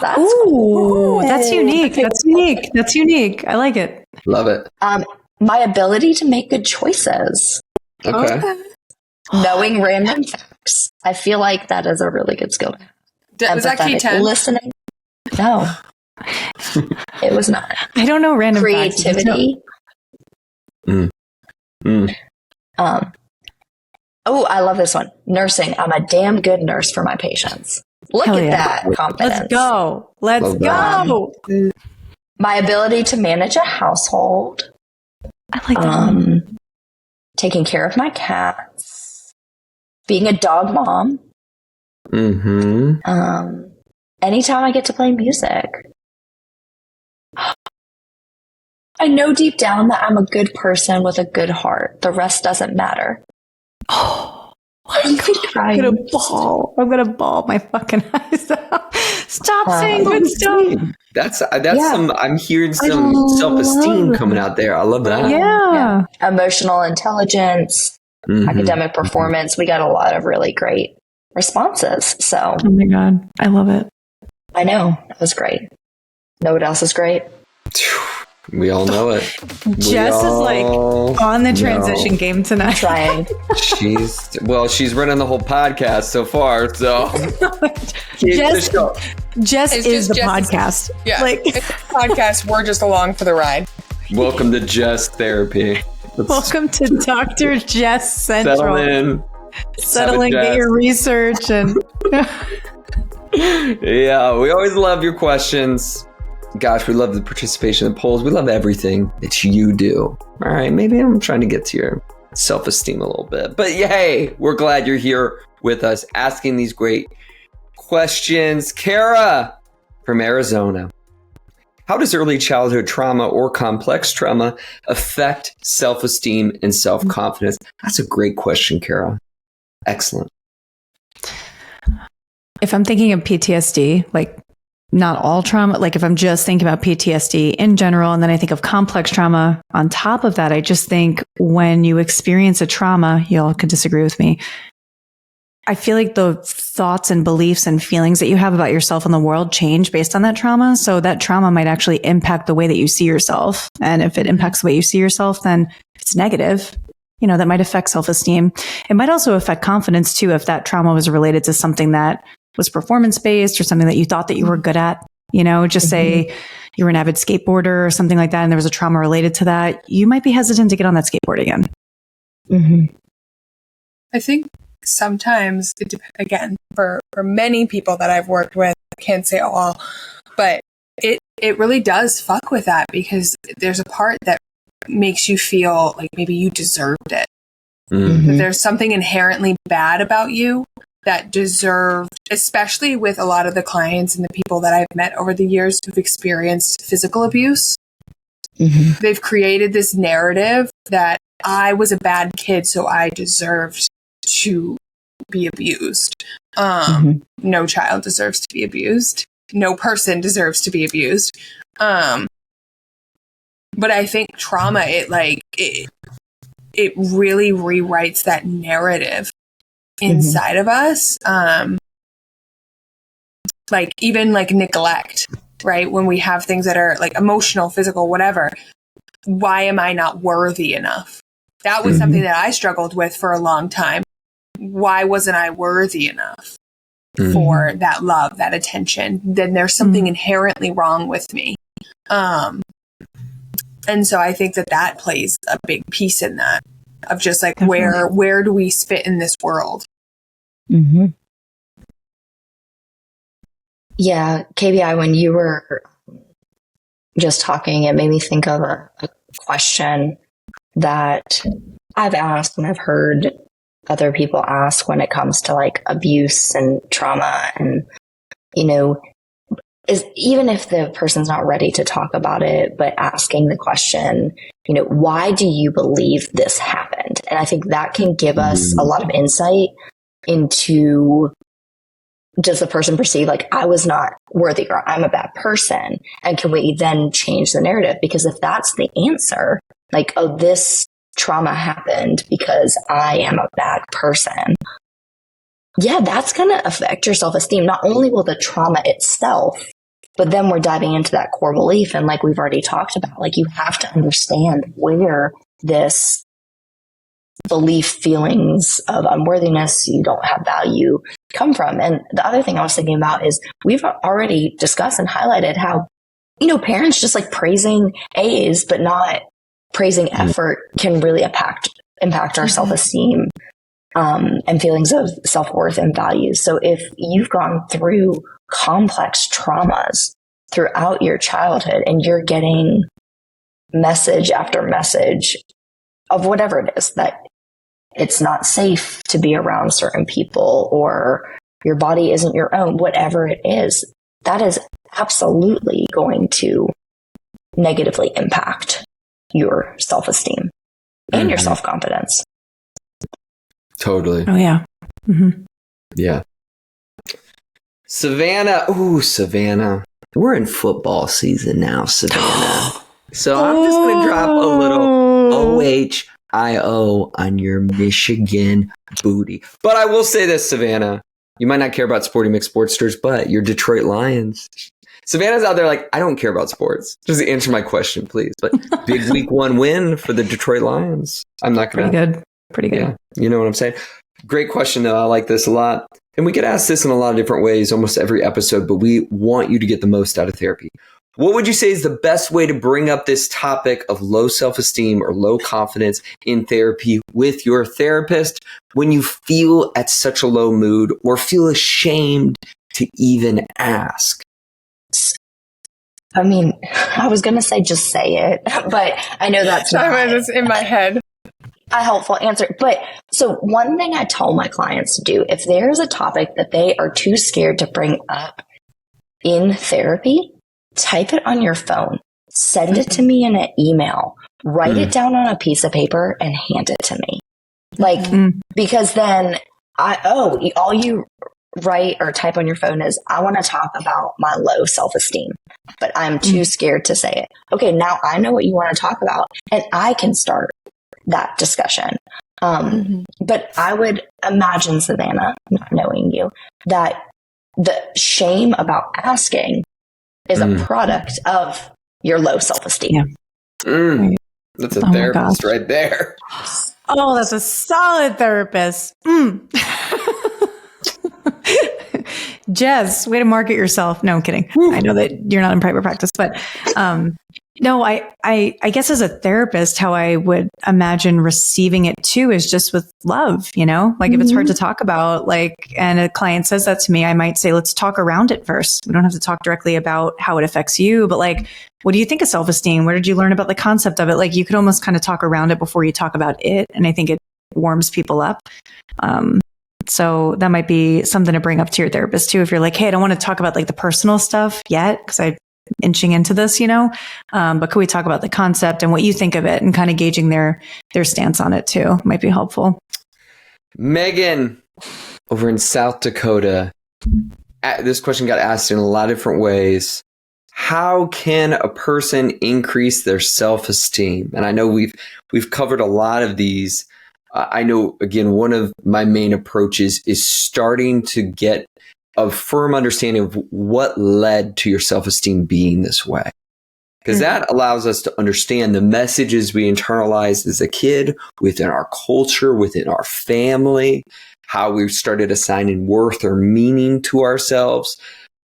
That's cool. That's unique. That's unique. I like it. Love it. My ability to make good choices. Okay. Knowing random facts. I feel like that is a really good skill. Was that K10? Listening? No. It was not. I don't know random creativity. Oh, I love this one. Nursing. I'm a damn good nurse for my patients. Look at that confidence. Let's go. Let's go. My ability to manage a household. I like that. Taking care of my cats. Being a dog mom. Mm-hmm. Anytime I get to play music. I know deep down that I'm a good person with a good heart. The rest doesn't matter. Oh, I'm gonna bawl my fucking eyes out. Stop saying good stuff. That's some. I'm hearing some self-esteem coming out there. I love that. Yeah. Emotional intelligence, academic performance. We got a lot of really great responses. So, oh my God, I love it. I know, that was great. Know what else is great? We all know it. Jess is like on the transition game tonight. Trying. She's running the whole podcast so far. So Jess is the podcast. Yeah, it's a podcast. We're just along for the ride. Welcome to Jess Therapy. Welcome to Dr. Jess Central. Settle in. Get your research and. Yeah, we always love your questions. Gosh, we love the participation in the polls. We love everything that you do. All right, maybe I'm trying to get to your self-esteem a little bit. But hey, we're glad you're here with us asking these great questions. Kara from Arizona. How does early childhood trauma or complex trauma affect self-esteem and self-confidence? That's a great question, Kara. Excellent. If I'm thinking of PTSD, like not all trauma, like if I'm just thinking about PTSD in general, and then I think of complex trauma on top of that, I just think when you experience a trauma, y'all could disagree with me. I feel like the thoughts and beliefs and feelings that you have about yourself and the world change based on that trauma. So that trauma might actually impact the way that you see yourself. And if it impacts the way you see yourself, then if it's negative, that might affect self-esteem. It might also affect confidence too, if that trauma was related to something that was performance-based or something that you thought that you were good at. Just say you were an avid skateboarder or something like that, and there was a trauma related to that. You might be hesitant to get on that skateboard again. Mm-hmm. I think sometimes, again, for many people that I've worked with, I can't say all, but it really does fuck with that, because there's a part that makes you feel like maybe you deserved it. Mm-hmm. That there's something inherently bad about you that deserved, especially with a lot of the clients and the people that I've met over the years who've experienced physical abuse. Mm-hmm. They've created this narrative that I was a bad kid, so I deserved to be abused. No child deserves to be abused. No person deserves to be abused. But I think trauma, it really rewrites that narrative inside of us. Even neglect, right? When we have things that are like emotional, physical, whatever. Why am I not worthy enough? That was something that I struggled with for a long time. Why wasn't I worthy enough for that love, that attention? Then there's something inherently wrong with me. And so I think that plays a big piece in that, of just like, where do we fit in this world? Mm-hmm. Yeah, KBI, when you were just talking, it made me think of a question that I've asked and I've heard other people ask when it comes to like abuse and trauma. And, you know, is even if the person's not ready to talk about it, but asking the question, you know, why do you believe this happened? And I think that can give us a lot of insight into, does the person perceive like I was not worthy or I'm a bad person? And can we then change the narrative? Because if that's the answer, like, oh, this trauma happened because I am a bad person. Yeah, that's going to affect your self-esteem. Not only will the trauma itself, but then we're diving into that core belief. And like we've already talked about, like you have to understand where this belief, feelings of unworthiness, you don't have value, come from. And the other thing I was thinking about is we've already discussed and highlighted how, you know, parents just like praising A's, but not praising effort can really impact our self-esteem and feelings of self-worth and values. So if you've gone through complex traumas throughout your childhood and you're getting message after message of whatever it is, that it's not safe to be around certain people or your body isn't your own, whatever it is, that is absolutely going to negatively impact your self-esteem and your self-confidence. Totally. Oh, yeah. Mm-hmm. Yeah. Savannah. Ooh, Savannah. We're in football season now, Savannah. So I'm just going to drop a little OHIO on your Michigan booty. But I will say this, Savannah. You might not care about sporty mixed sportsters, but your Detroit Lions. Savannah's out there like, I don't care about sports. Just answer my question, please. But big week 1 win for the Detroit Lions. I'm not going to. Pretty good. Yeah, you know what I'm saying? Great question, though. I like this a lot. And we get asked this in a lot of different ways, almost every episode, but we want you to get the most out of therapy. What would you say is the best way to bring up this topic of low self-esteem or low confidence in therapy with your therapist when you feel at such a low mood or feel ashamed to even ask? I mean, I was going to say just say it, but I know that's not It's in my head. A helpful answer. But so one thing I tell my clients to do, if there's a topic that they are too scared to bring up in therapy, type it on your phone, send it to me in an email, write it down on a piece of paper and hand it to me. Like, because then all you write or type on your phone is, I want to talk about my low self-esteem, but I'm too scared to say it. Okay, now I know what you want to talk about and I can start that discussion. But I would imagine, Savannah, not knowing you, that the shame about asking is a product of your low self-esteem. That's a therapist right there. Oh, that's a solid therapist. Jez, way to market yourself. No, I'm kidding. I know that you're not in private practice, but no, I guess as a therapist, how I would imagine receiving it too is just with love, you know, like if it's hard to talk about, like, and a client says that to me, I might say, let's talk around it first. We don't have to talk directly about how it affects you, but like, what do you think of self-esteem? Where did you learn about the concept of it? Like you could almost kind of talk around it before you talk about it. And I think it warms people up. So that might be something to bring up to your therapist too. If you're like, hey, I don't want to talk about like the personal stuff yet, because I'm inching into this, you know, but could we talk about the concept and what you think of it and kind of gauging their stance on it too might be helpful. Megan over in South Dakota. This question got asked in a lot of different ways. How can a person increase their self-esteem? And I know we've covered a lot of these. I know, again, one of my main approaches is starting to get a firm understanding of what led to your self-esteem being this way. because that allows us to understand the messages we internalized as a kid within our culture, within our family, how we started assigning worth or meaning to ourselves.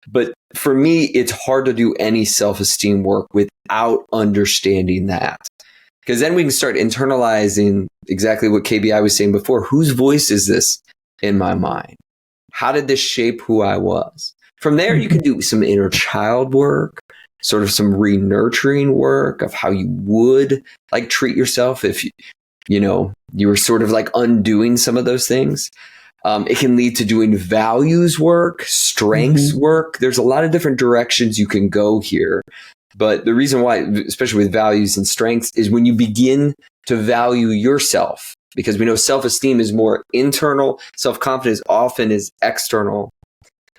But for me, it's hard to do any self-esteem work without understanding that. Because then we can start internalizing exactly what KBI was saying before. Whose voice is this in my mind? How did this shape who I was? From there, you can do some inner child work, sort of some re-nurturing work of how you would like treat yourself if you were sort of like undoing some of those things. It can lead to doing values work, strengths work. There's a lot of different directions you can go here. But the reason why, especially with values and strengths, is when you begin to value yourself, because we know self-esteem is more internal, self-confidence often is external.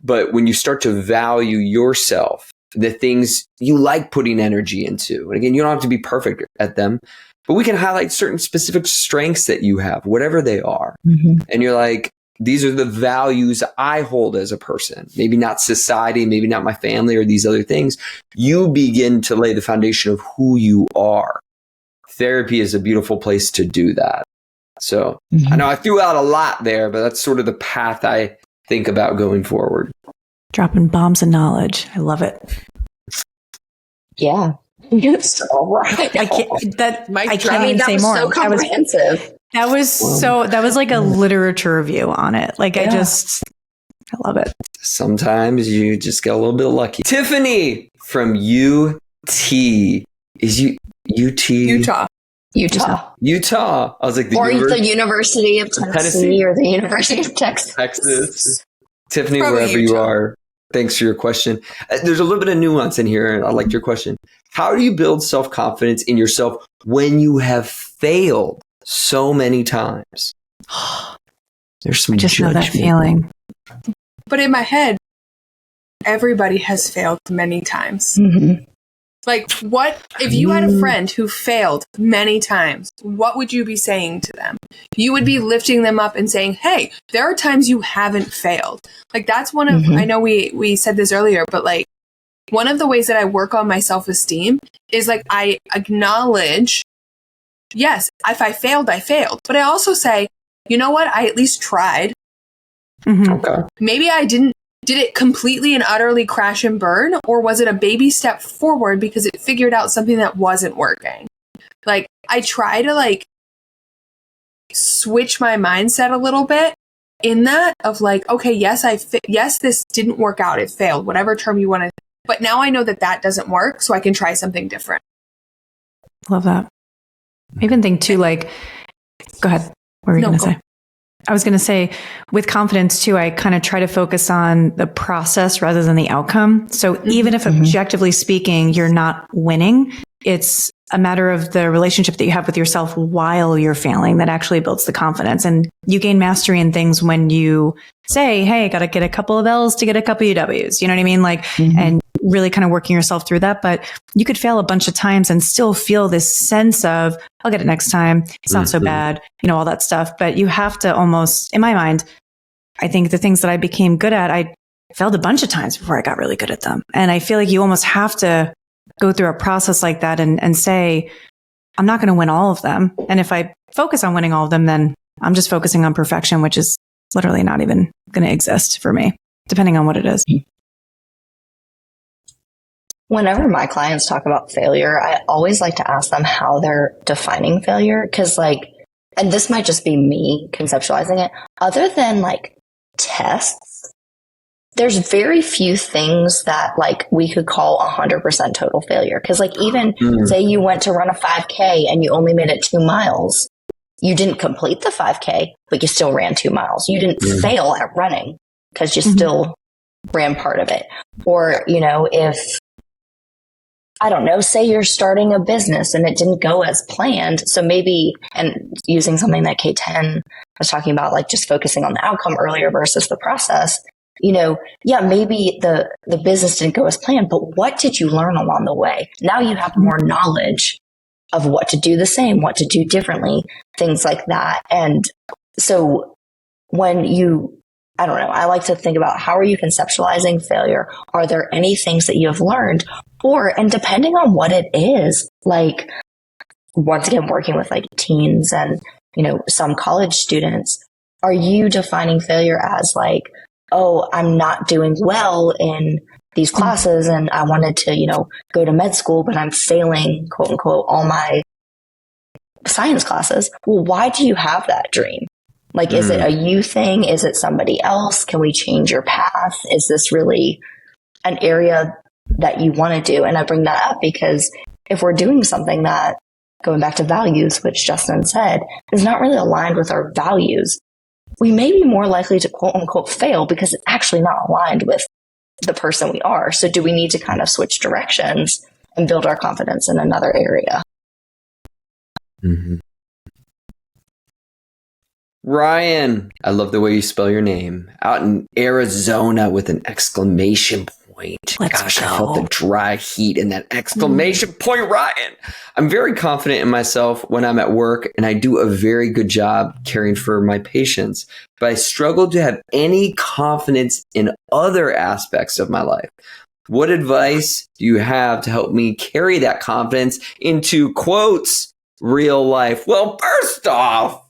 But when you start to value yourself, the things you like putting energy into, and again, you don't have to be perfect at them, but we can highlight certain specific strengths that you have, whatever they are. And you're like, these are the values I hold as a person. Maybe not society, maybe not my family or these other things. You begin to lay the foundation of who you are. Therapy is a beautiful place to do that. So I know I threw out a lot there, but that's sort of the path I think about going forward. Dropping bombs of knowledge. I love it. Yeah. It's all right. I can't even that say was more. so comprehensive. That was like a literature review on it. Like I love it. Sometimes you just get a little bit lucky. Tiffany from UT. Is UT? Utah. I was like, the University of Tennessee or the University of Texas. Tiffany, Probably wherever Utah. you are, thanks for your question. There's a little bit of nuance in here, and I like your question. How do you build self-confidence in yourself when you have failed so many times? There's some Just know judgment. that feeling. But in my head, everybody has failed many times. Like, what if you had a friend who failed many times? What would you be saying to them? You would be lifting them up and saying, hey, there are times you haven't failed. Like, that's one of, I know we said this earlier, but like, one of the ways that I work on my self-esteem is like, I acknowledge, yes, if I failed, I failed. But I also say, you know what? I at least tried. Okay. Maybe I did it completely and utterly crash and burn, or was it a baby step forward because it figured out something that wasn't working? Like, I try to like switch my mindset a little bit in that of like, okay, yes, yes, this didn't work out. It failed, whatever term you want to, but now I know that doesn't work. So I can try something different. Love that. I even think too, like, go ahead. What were you going to say? I was going to say with confidence too, I kind of try to focus on the process rather than the outcome. So even if objectively speaking, you're not winning, it's a matter of the relationship that you have with yourself while you're failing that actually builds the confidence. And you gain mastery in things when you say, hey, got to get a couple of L's to get a couple of W's. You know what I mean? Like, and really kind of working yourself through that. But you could fail a bunch of times and still feel this sense of, I'll get it next time. It's not so bad, all that stuff. But you have to almost, in my mind, I think the things that I became good at, I failed a bunch of times before I got really good at them. And I feel like you almost have to go through a process like that and say, I'm not going to win all of them. And if I focus on winning all of them, then I'm just focusing on perfection, which is literally not even going to exist for me, depending on what it is. Whenever my clients talk about failure, I always like to ask them how they're defining failure. Cause like, and this might just be me conceptualizing it, other than like tests, there's very few things that like we could call 100% total failure. Cause like even say you went to run a 5K and you only made it 2 miles. You didn't complete the 5K, but you still ran 2 miles. You didn't fail at running because you still ran part of it. Or, if, I don't know, say you're starting a business and it didn't go as planned. So maybe, and using something that K10 was talking about, like just focusing on the outcome earlier versus the process, maybe the business didn't go as planned, but what did you learn along the way? Now you have more knowledge of what to do the same, what to do differently, things like that. And so when you I don't know. I like to think about, how are you conceptualizing failure? Are there any things that you have learned? And depending on what it is, like, once again, working with like teens and, some college students, are you defining failure as like, oh, I'm not doing well in these classes and I wanted to, go to med school, but I'm failing, quote unquote, all my science classes? Well, why do you have that dream? Like, is it a you thing? Is it somebody else? Can we change your path? Is this really an area that you want to do? And I bring that up because if we're doing something that, going back to values, which Justin said, is not really aligned with our values, we may be more likely to quote unquote fail because it's actually not aligned with the person we are. So do we need to kind of switch directions and build our confidence in another area? Mm-hmm. Ryan, I love the way you spell your name. Out in Arizona with an exclamation point. Let's go. I felt the dry heat in that exclamation point, Ryan. I'm very confident in myself when I'm at work, and I do a very good job caring for my patients. But I struggle to have any confidence in other aspects of my life. What advice do you have to help me carry that confidence into, quotes, real life? Well, first off,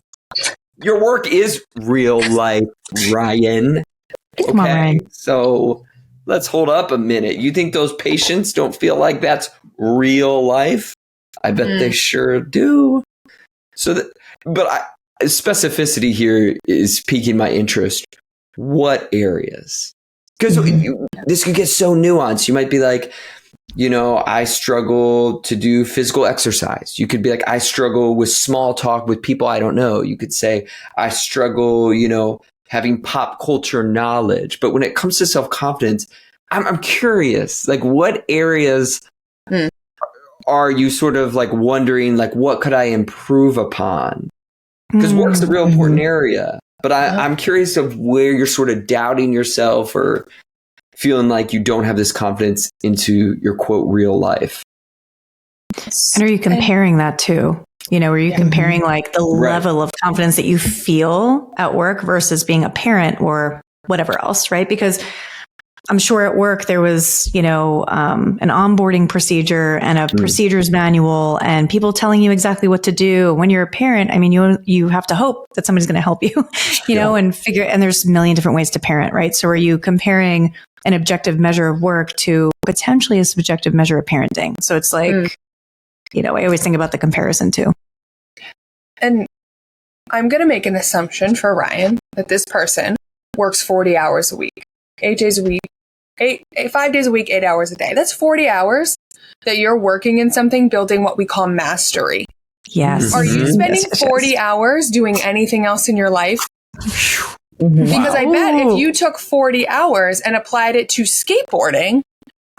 your work is real life, Ryan. Come on, Ryan. So let's hold up a minute. You think those patients don't feel like that's real life? I bet they sure do. Specificity here is piquing my interest. What areas? Because this could get so nuanced. You might be like, I struggle to do physical exercise. You could be like, I struggle with small talk with people I don't know. You could say, I struggle, having pop culture knowledge. But when it comes to self-confidence, I'm curious, like, what areas are you sort of like wondering, like, what could I improve upon? Because work's a real important area. But I'm curious of where you're sort of doubting yourself or feeling like you don't have this confidence into your, quote, real life. And are you comparing that too? Are you comparing like the level of confidence that you feel at work versus being a parent or whatever else, right? Because I'm sure at work there was, an onboarding procedure and a procedures manual and people telling you exactly what to do. When you're a parent, I mean, you have to hope that somebody's going to help you, and there's a million different ways to parent, right? So are you comparing an objective measure of work to potentially a subjective measure of parenting? So it's like, I always think about the comparison too. And I'm going to make an assumption for Ryan that this person works 40 hours a week, 8 days a week, 5 days a week, 8 hours a day. That's 40 hours that you're working in something, building what we call mastery. Yes. Are you spending 40 hours doing anything else in your life? Because I bet if you took 40 hours and applied it to skateboarding,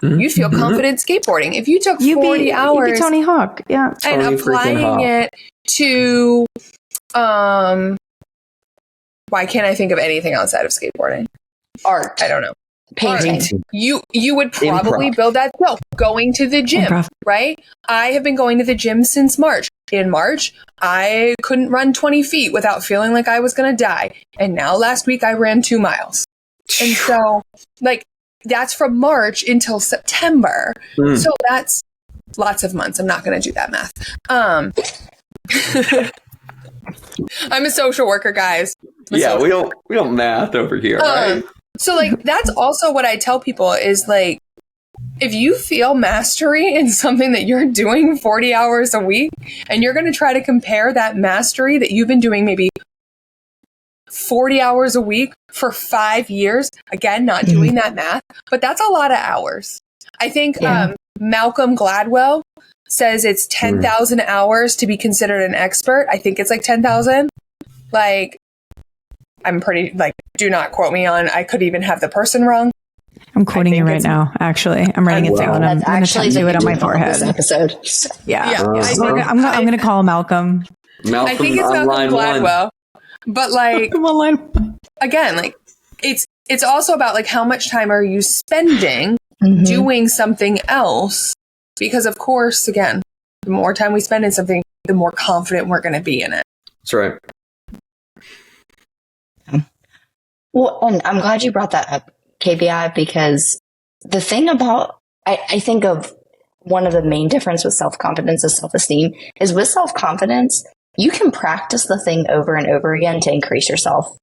you'd feel confident skateboarding. If you took 40 hours, you'd be Tony Hawk, and applying it to, why can't I think of anything outside of skateboarding? Art. I don't know. Painting. You would probably build that skill. Going to the gym, right? I have been going to the gym since March. In March, I couldn't run 20 feet without feeling like I was going to die. And now last week I ran 2 miles. And so that's from March until September. So that's lots of months. I'm not going to do that math. I'm a social worker, guys. We don't math over here, right? So that's also what I tell people is like, if you feel mastery in something that you're doing 40 hours a week and you're going to try to compare that mastery that you've been doing maybe 40 hours a week for 5 years, again, not doing that math, but that's a lot of hours. I think Malcolm Gladwell says it's 10,000 hours to be considered an expert. I think it's like 10,000. I'm pretty, do not quote me on, I could even have the person wrong. I'm quoting you right now, actually. I'm writing it down. I'm going to tattoo it on my forehead. Episode. Yeah. I'm going to call Malcolm. I think it's Malcolm Gladwell. But again, it's also about how much time are you spending doing something else? Because of course, again, the more time we spend in something, the more confident we're going to be in it. That's right. Well, and I'm glad you brought that up, KBI, because the thing about, I think of one of the main difference with self-confidence and self-esteem is with self-confidence, you can practice the thing over and over again to increase yourself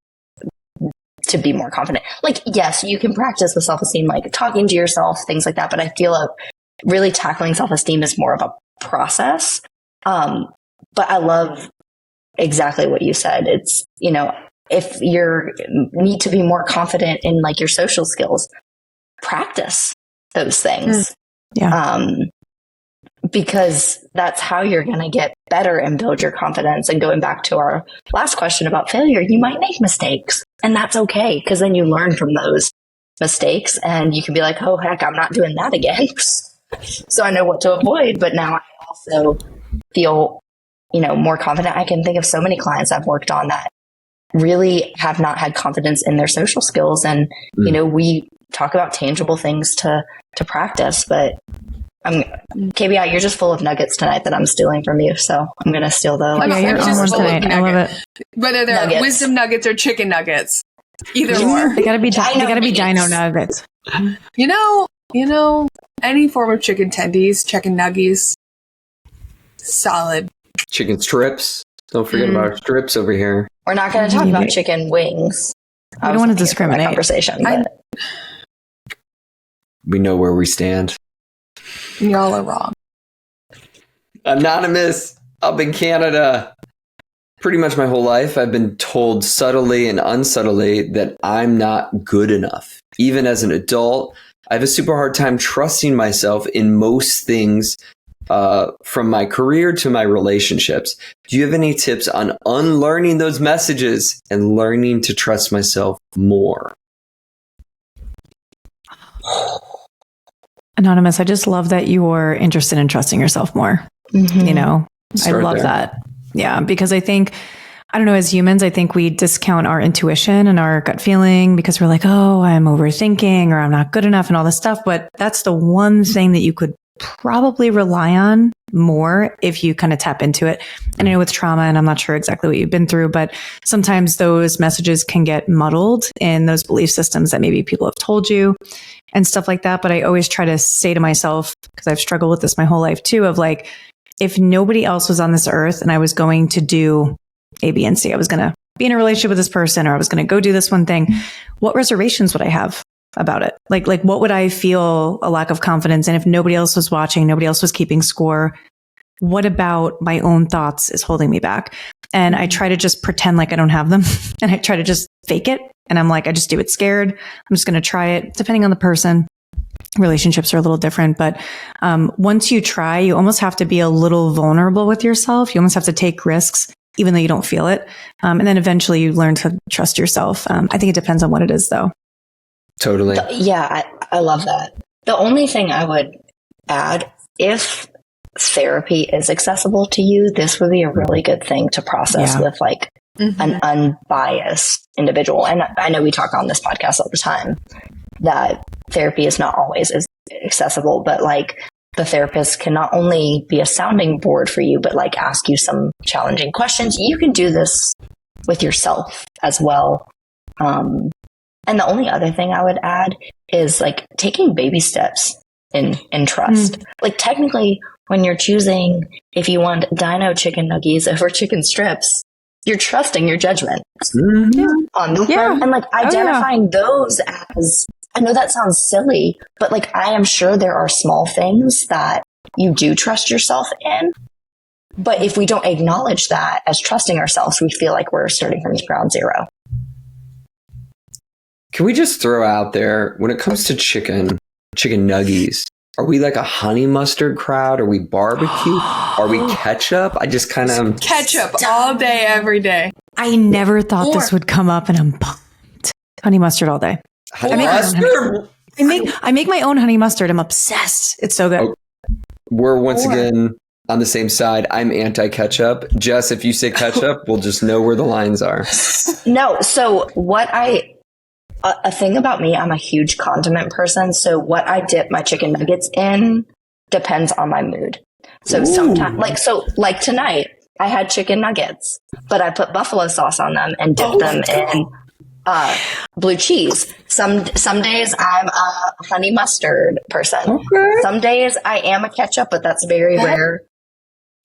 to be more confident. Like, yes, you can practice with self-esteem, like talking to yourself, things like that. But I feel like really tackling self-esteem is more of a process. But I love exactly what you said. It's, you know, if you need to be more confident in like your social skills, practice those things. Yeah. Because that's how you're going to get better and build your confidence. And going back to our last question about failure, you might make mistakes, and that's okay, because then you learn from those mistakes and you can be like, oh, heck, I'm not doing that again. So I know what to avoid. But now I also feel, you know, more confident. I can think of so many clients I've worked on that really have not had confidence in their social skills. And, you know, we talk about tangible things to practice, but KBI, you're just full of nuggets tonight that I'm stealing from you. So I'm going to steal the. Yeah, you're on one tonight. I love it. Whether they're Nuggets. Wisdom nuggets or chicken nuggets, either or. They gotta be Nuggets. Dino Nuggets. You know, any form of chicken tendies, chicken nuggies, solid. Chicken strips. Don't forget about our strips over here. We're not going to talk about chicken wings. I don't want to discriminate. Conversation, but We know where we stand. Y'all are wrong. Anonymous, up in Canada. Pretty much my whole life, I've been told subtly and unsubtly that I'm not good enough. Even as an adult, I have a super hard time trusting myself in most things, from my career to my relationships. Do you have any tips on unlearning those messages and learning to trust myself more? Anonymous, I just love that you're interested in trusting yourself more. You know, I love that. Yeah, because I think, I don't know, as humans, I think we discount our intuition and our gut feeling because we're like, oh, I'm overthinking or I'm not good enough and all this stuff. But that's the one thing that you could probably rely on more if you kind of tap into it. And I know with trauma, and I'm not sure exactly what you've been through, but sometimes those messages can get muddled in those belief systems that maybe people have told you and stuff like that. But I always try to say to myself, because I've struggled with this my whole life too, of like, if nobody else was on this earth and I was going to do A, B, and C, I was going to be in a relationship with this person, or I was going to go do this one thing, what reservations would I have about it? Like what would I feel a lack of confidence in if nobody else was watching, nobody else was keeping score? What about my own thoughts is holding me back? And I try to just pretend like I don't have them. And I try to just fake it. And I'm like, I just do it scared. I'm just going to try it, depending on the person. Relationships are a little different, but once you try, you almost have to be a little vulnerable with yourself. You almost have to take risks, even though you don't feel it. And then eventually you learn to trust yourself. I think it depends on what it is, though. Totally. Yeah, I love that. The only thing I would add, if therapy is accessible to you, this would be a really good thing to process with like an unbiased individual. And I know we talk on this podcast all the time that therapy is not always as accessible, but like the therapist can not only be a sounding board for you, but like ask you some challenging questions. You can do this with yourself as well. And the only other thing I would add is like taking baby steps in trust. Like technically when you're choosing if you want Dino chicken nuggies over chicken strips, you're trusting your judgment on the front. And like identifying those as, I know that sounds silly, but like I am sure there are small things that you do trust yourself in. But if we don't acknowledge that as trusting ourselves, we feel like we're starting from ground zero. Can we just throw out there, when it comes to chicken nuggies, are we like a honey mustard crowd? Are we barbecue? Are we ketchup? I just kind of... Ketchup all day, every day. I never thought this would come up, and I'm pumped. Honey mustard all day. Honey mustard? I make my own honey mustard. I'm obsessed. It's so good. Oh, we're once again on the same side. I'm anti-ketchup. Jess, if you say ketchup, we'll just know where the lines are. No, so a thing about me, I'm a huge condiment person. So what I dip my chicken nuggets in depends on my mood. So sometimes, like tonight, I had chicken nuggets, but I put buffalo sauce on them and dipped them in blue cheese. Some days I'm a honey mustard person. Okay. Some days I am a ketchup, but that's very rare.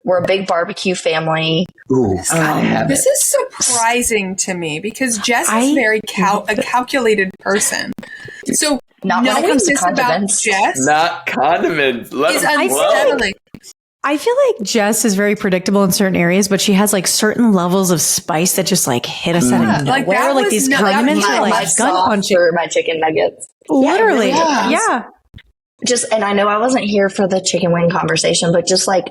We're a big barbecue family. Ooh, gotta have This it. is surprising to me because Jess is very a calculated person. So Not when it knowing comes to this about condiments. Jess Not condiments. Let is them flow. unsettling. I feel like Jess is very predictable in certain areas, but she has like certain levels of spice that just like hit us out of like, nowhere. that Like was these not- that condiments was are my like gun sauce punching. for my chicken nuggets. Literally. Yeah, it really is. Yeah. Just, and I know I wasn't here for the chicken wing conversation, but just like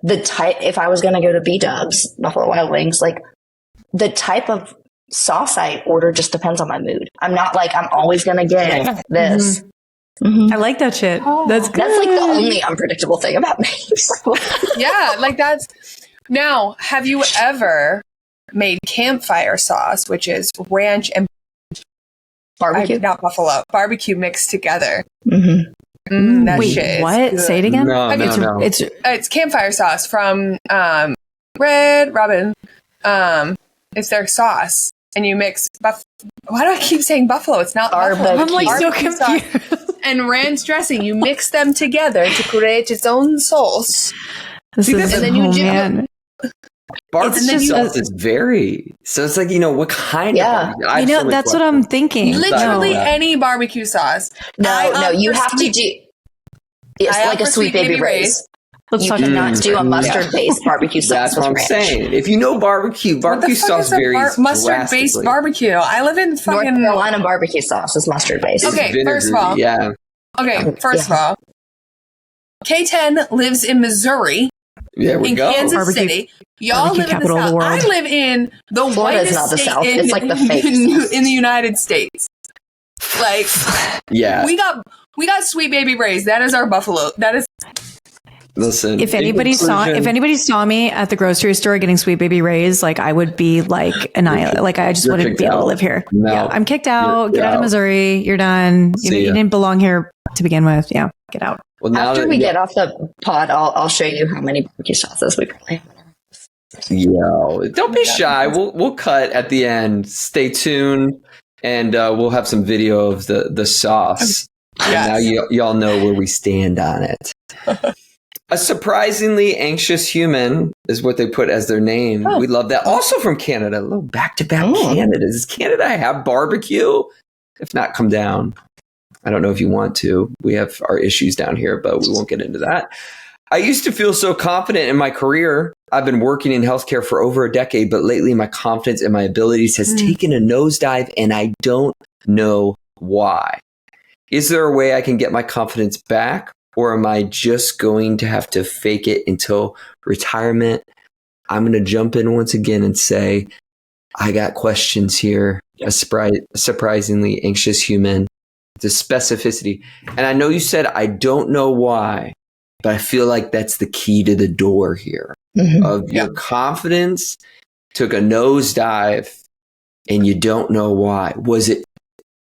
the type, if I was going to go to B-Dubs, Buffalo Wild Wings, like the type of sauce I order just depends on my mood. I'm not like, I'm always going to get this. Mhm. I like that shit. That's good. That's like the only unpredictable thing about me. Yeah, like that's. Now, have you ever made campfire sauce, which is ranch and Barbecue. not buffalo barbecue mixed together? Mm-hmm. That Wait, shit is what? good. Say it again? No, I mean, no. It's campfire sauce from Rabon. It's their sauce, and you mix. Why do I keep saying buffalo? It's not buffalo. Barbecue. I'm like so Barbecue sauce confused. and ranch dressing. You mix them together to create its own sauce. This is, And then you oh just- man. Barbecue It's just- sauce is very. So it's like, what kind Yeah. of barbecue? I have You know, so many that's what questions. I'm thinking. Literally No. any barbecue sauce. No, you have to do. It's I like a offer Sweet Baby Ray's. Let's You talk cannot about do a mustard-based barbecue sauce That's with what I'm ranch. saying. If you know barbecue What the fuck sauce is a varies mustard-based drastically. barbecue? I live in North fucking. Carolina barbecue sauce is mustard-based. It's Okay, first of vinegar, all- yeah. Okay, first of all, K10 lives in Missouri, There we in go. Kansas Barbecue- City. Y'all barbecue live in the capital of the South. world. I live in the Florida is whitest not the state South. in, It's like the fake South. in the United States. Like Yeah. we got Sweet Baby Ray's. That is our buffalo. That is Listen. If in anybody conclusion, saw me at the grocery store getting Sweet Baby Ray's, like I would be like annihilated. Like I just You're wouldn't kicked be able to out. live here. No. Yeah, I'm kicked out. You're Get out of out. Missouri. You're done. See You ya. didn't belong here to begin with. Yeah, get out. well, now After that, we get off the pod, I'll show you how many barbecue sauces we probably have. don't be shy. We'll cut at the end. Stay tuned, and we'll have some video of the sauce. And now y'all know where we stand on it. A surprisingly anxious human is what they put as their name. Oh. We love that. Also from Canada, a little back-to-back Oh. Canada. Does Canada have barbecue? If not, come down. I don't know if you want to. We have our issues down here, but we won't get into that. I used to feel so confident in my career. I've been working in healthcare for over a decade, but lately my confidence in my abilities has taken a nosedive, and I don't know why. Is there a way I can get my confidence back, or am I just going to have to fake it until retirement? I'm going to jump in once again and say, I got questions here. A surprisingly anxious human. The specificity. And I know you said, I don't know why, but I feel like that's the key to the door here. Of your confidence took a nosedive and you don't know why. Was it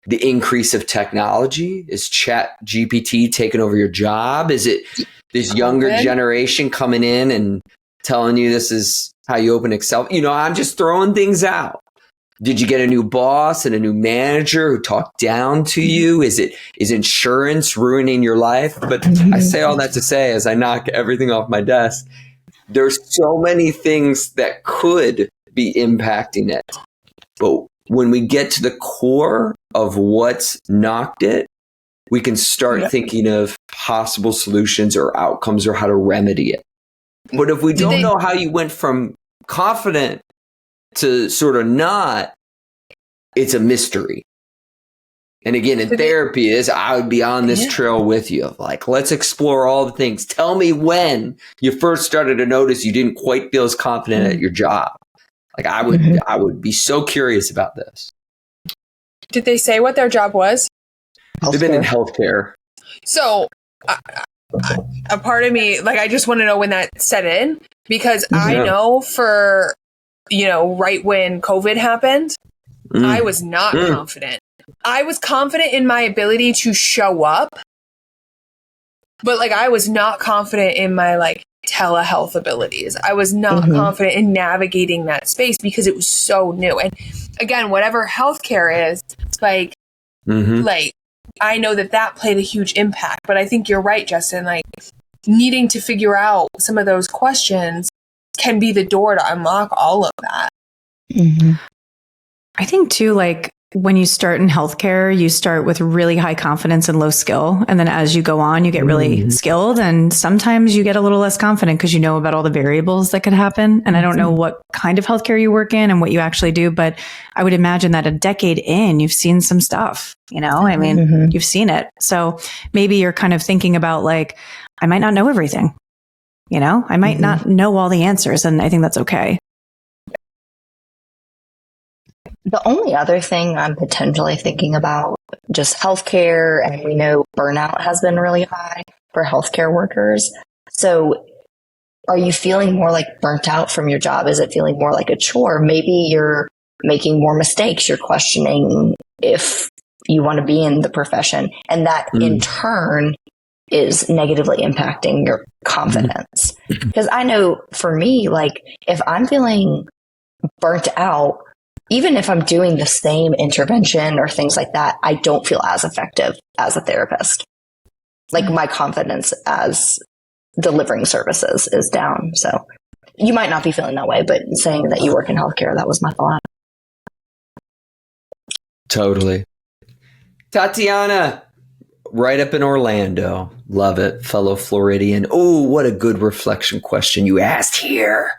the increase of technology? Is Chat GPT taking over your job? Is it this younger generation coming in and telling you this is how you open Excel? I'm just throwing things out. Did you get a new boss and a new manager who talked down to you? Is insurance ruining your life? But I say all that to say, as I knock everything off my desk, there's so many things that could be impacting it. But when we get to the core of what's knocked it, we can start thinking of possible solutions or outcomes or how to remedy it. But if we don't know how you went from confident to sort of not, it's a mystery. And again, in therapy, I would be on this trail with you. Like, let's explore all the things. Tell me when you first started to notice you didn't quite feel as confident at your job. Like I would be so curious about this. Did they say what their job was? They've been in healthcare. So a part of me, like, I just want to know when that set in, because I know for, right when COVID happened, I was not confident. I was confident in my ability to show up But like, I was not confident in my like telehealth abilities. I was not confident in navigating that space because it was so new. And again, whatever healthcare is, like, like I know that played a huge impact. But I think you're right, Justin. Like, needing to figure out some of those questions can be the door to unlock all of that. I think too, like when you start in healthcare, you start with really high confidence and low skill. And then as you go on, you get really skilled. And sometimes you get a little less confident because you know about all the variables that could happen. And I don't know what kind of healthcare you work in and what you actually do, but I would imagine that a decade in, you've seen some stuff, you know, I mean, you've seen it. So maybe you're kind of thinking about like, I might not know everything, you know, I might not know all the answers. And I think that's okay. The only other thing I'm potentially thinking about, just healthcare, and we know burnout has been really high for healthcare workers. So are you feeling more like burnt out from your job? Is it feeling more like a chore? Maybe you're making more mistakes. You're questioning if you want to be in the profession. And that in turn is negatively impacting your confidence. Because I know for me, like if I'm feeling burnt out, even if I'm doing the same intervention or things like that, I don't feel as effective as a therapist. Like my confidence as delivering services is down. So you might not be feeling that way, but saying that you work in healthcare, that was my thought. Totally. Tatiana, right up in Orlando. Love it. Fellow Floridian. Oh, what a good reflection question you asked here.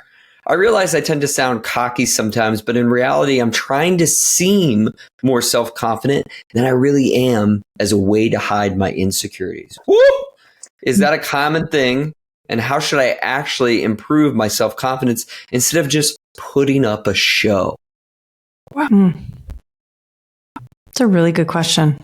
I realize I tend to sound cocky sometimes, but in reality, I'm trying to seem more self-confident than I really am as a way to hide my insecurities. Woo! Is that a common thing? And how should I actually improve my self-confidence instead of just putting up a show? It's a really good question.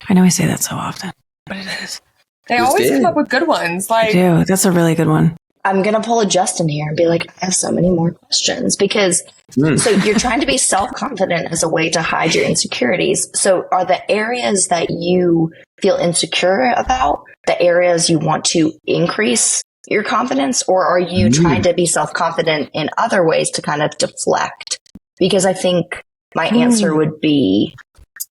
I know I say that so often, but it is. They always come up with good ones. Like, I do. That's a really good one. I'm going to pull a Justin here and be like, I have so many more questions because so you're trying to be self-confident as a way to hide your insecurities. So are the areas that you feel insecure about the areas you want to increase your confidence, or are you trying to be self-confident in other ways to kind of deflect? Because I think my answer would be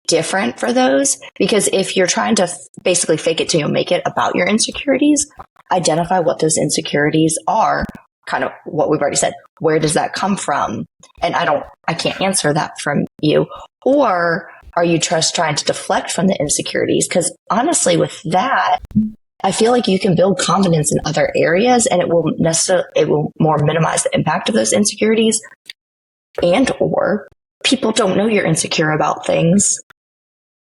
different for those, because if you're trying to basically fake it till you make it about your insecurities, identify what those insecurities are, kind of what we've already said. Where does that come from? And I can't answer that from you. Or are you just trying to deflect from the insecurities? Because honestly, with that, I feel like you can build confidence in other areas and it will more minimize the impact of those insecurities. And or people don't know you're insecure about things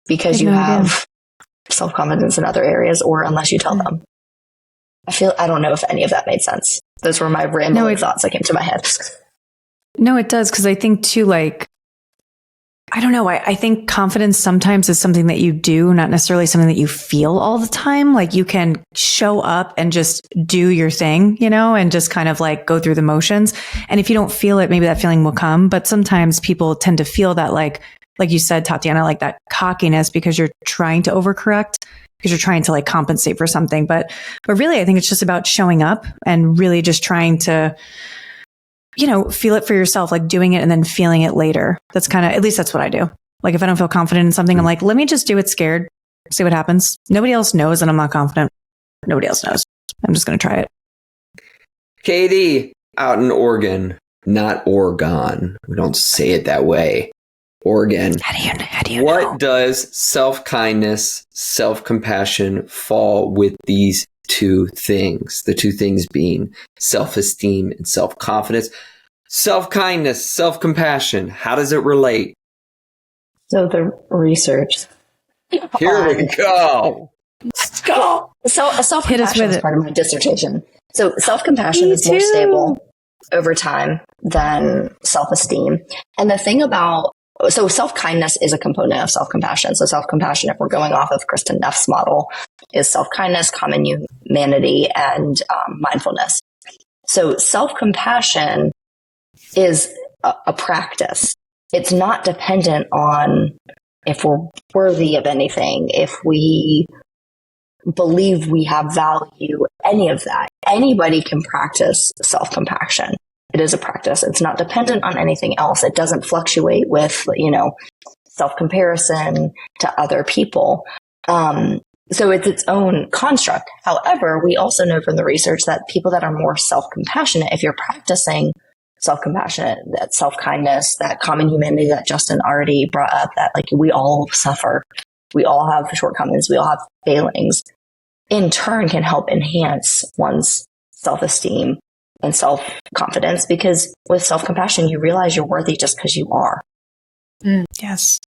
because you have self-confidence in other areas, or unless you tell them. I don't know if any of that made sense. Those were my rambling thoughts that came to my head. No, it does. Because I think too, like, I don't know. I think confidence sometimes is something that you do, not necessarily something that you feel all the time. Like you can show up and just do your thing, you know, and just kind of like go through the motions. And if you don't feel it, maybe that feeling will come. But sometimes people tend to feel that like you said, Tatiana, like that cockiness because you're trying to overcorrect, because you're trying to like compensate for something. But really, I think it's just about showing up and really just trying to, you know, feel it for yourself, like doing it and then feeling it later. That's kind of, at least that's what I do. Like if I don't feel confident in something, I'm like, let me just do it scared, see what happens. Nobody else knows that I'm not confident. Nobody else knows. I'm just going to try it. Katie, out in Oregon, not Oregon. We don't say it that way. Oregon. How do you what know? does self-kindness, self-compassion fall with these two things? The two things being self-esteem and self-confidence. Self-kindness, self-compassion. How does it relate? So the research. Here we go. Let's go. So self-compassion is part of my dissertation. So self-compassion is more too. stable over time than self-esteem. And the thing about So self-kindness is a component of self-compassion. So self-compassion, if we're going off of Kristen Neff's model, is self-kindness, common humanity, and mindfulness. So self-compassion is a practice. It's not dependent on if we're worthy of anything, if we believe we have value, any of that. Anybody can practice self-compassion. It is a practice. It's not dependent on anything else. It doesn't fluctuate with, self-comparison to other people. So it's its own construct. However, we also know from the research that people that are more self-compassionate, if you're practicing self-compassion, that self-kindness, that common humanity that Justin already brought up, that like we all suffer, we all have shortcomings, we all have failings, in turn can help enhance one's self-esteem and self-confidence, because with self-compassion, you realize you're worthy just because you are. Yes.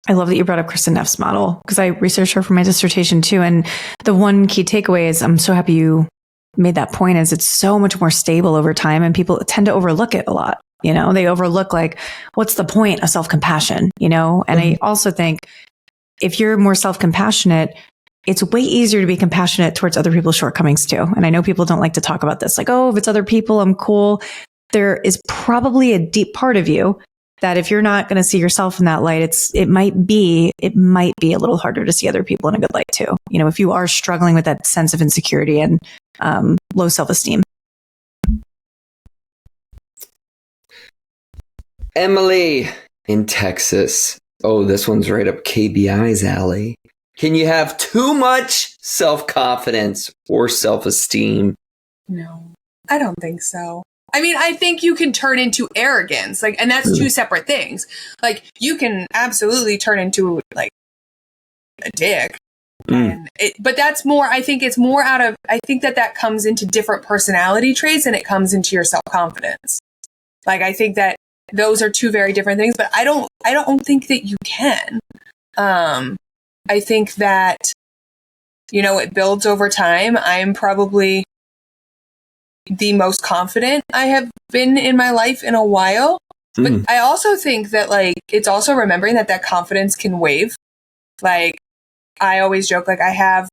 I love that you brought up Kristen Neff's model, because I researched her for my dissertation too. And the one key takeaway is, I'm so happy you made that point, is it's so much more stable over time, and people tend to overlook it a lot. They overlook like, what's the point of self-compassion, And I also think if you're more self-compassionate, it's way easier to be compassionate towards other people's shortcomings too. And I know people don't like to talk about this, like, oh, if it's other people, I'm cool. There is probably a deep part of you that if you're not going to see yourself in that light, it might be a little harder to see other people in a good light too. If you are struggling with that sense of insecurity and low self-esteem. Emily in Texas. Oh, this one's right up KBI's alley. Can you have too much self-confidence or self-esteem? No, I don't think so. I mean, I think you can turn into arrogance, and that's two separate things. Like, you can absolutely turn into like a dick. But that's more, I think it's more I think that comes into different personality traits than it comes into your self-confidence. Like, I think that those are two very different things, but I don't think that you can. I think that, it builds over time. I'm probably the most confident I have been in my life in a while. But I also think that, it's also remembering that confidence can wave. Like, I always joke, I have,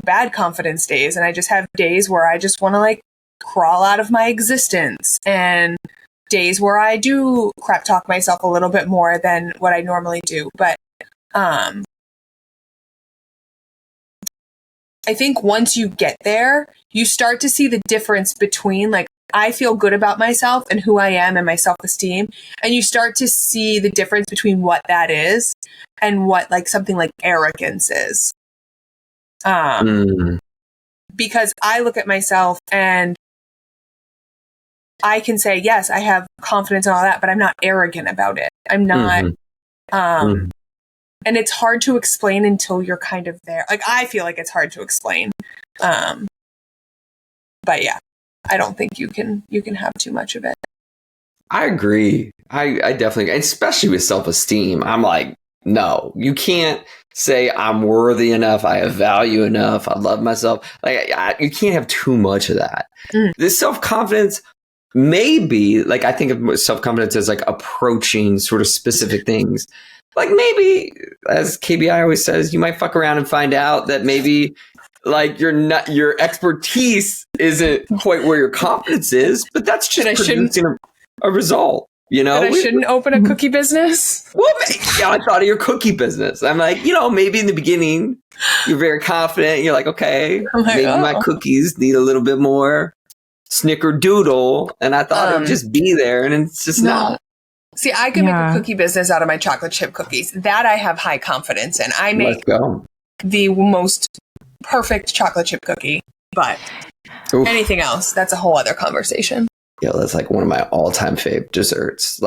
bad confidence days, and I just have days where I just want to, crawl out of my existence, and days where I do crap talk myself a little bit more than what I normally do. But, I think once you get there, you start to see the difference between I feel good about myself and who I am and my self-esteem. And you start to see the difference between what that is and what something like arrogance is. Because I look at myself and I can say, yes, I have confidence and all that, but I'm not arrogant about it. I'm not, and it's hard to explain until you're kind of there. I feel like it's hard to explain. But yeah, I don't think you can have too much of it. I agree. I definitely, especially with self-esteem, I'm like, no, you can't say I'm worthy enough. I have value enough. I love myself. You can't have too much of that. This self-confidence, maybe, I think of self-confidence as approaching sort of specific things. Maybe, as KBI always says, you might fuck around and find out that maybe your expertise isn't quite where your confidence is, but that's just producing a result, That I shouldn't open a cookie business? Well, yeah, I thought of your cookie business. I'm maybe in the beginning you're very confident. You're okay, maybe my cookies need a little bit more snickerdoodle, and I thought it would just be there, and it's just not. See, I can make a cookie business out of my chocolate chip cookies. That I have high confidence in. I make the most perfect chocolate chip cookie, but anything else, that's a whole other conversation. Yeah, that's one of my all-time fave desserts.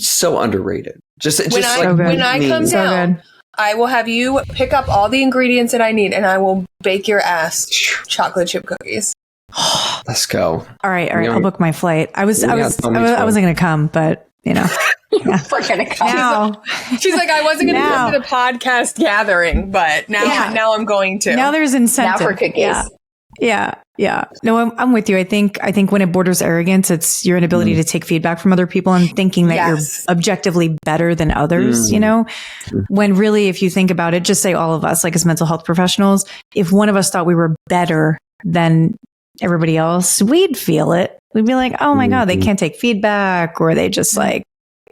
So underrated. When I come down, I will have you pick up all the ingredients that I need, and I will bake your ass chocolate chip cookies. Let's go. All right. I'll book my flight. I wasn't going to come, but Yeah. We're gonna come. Now. She's like, I wasn't going to come to the podcast gathering, but now I'm going to. Now there's incentive. Now for cookies. Yeah. No, I'm with you. I think when it borders arrogance, it's your inability to take feedback from other people and thinking that you're objectively better than others, when really, if you think about it, just say all of us, as mental health professionals, if one of us thought we were better than everybody else, we'd feel it. We'd be like, oh my God, they can't take feedback, or they just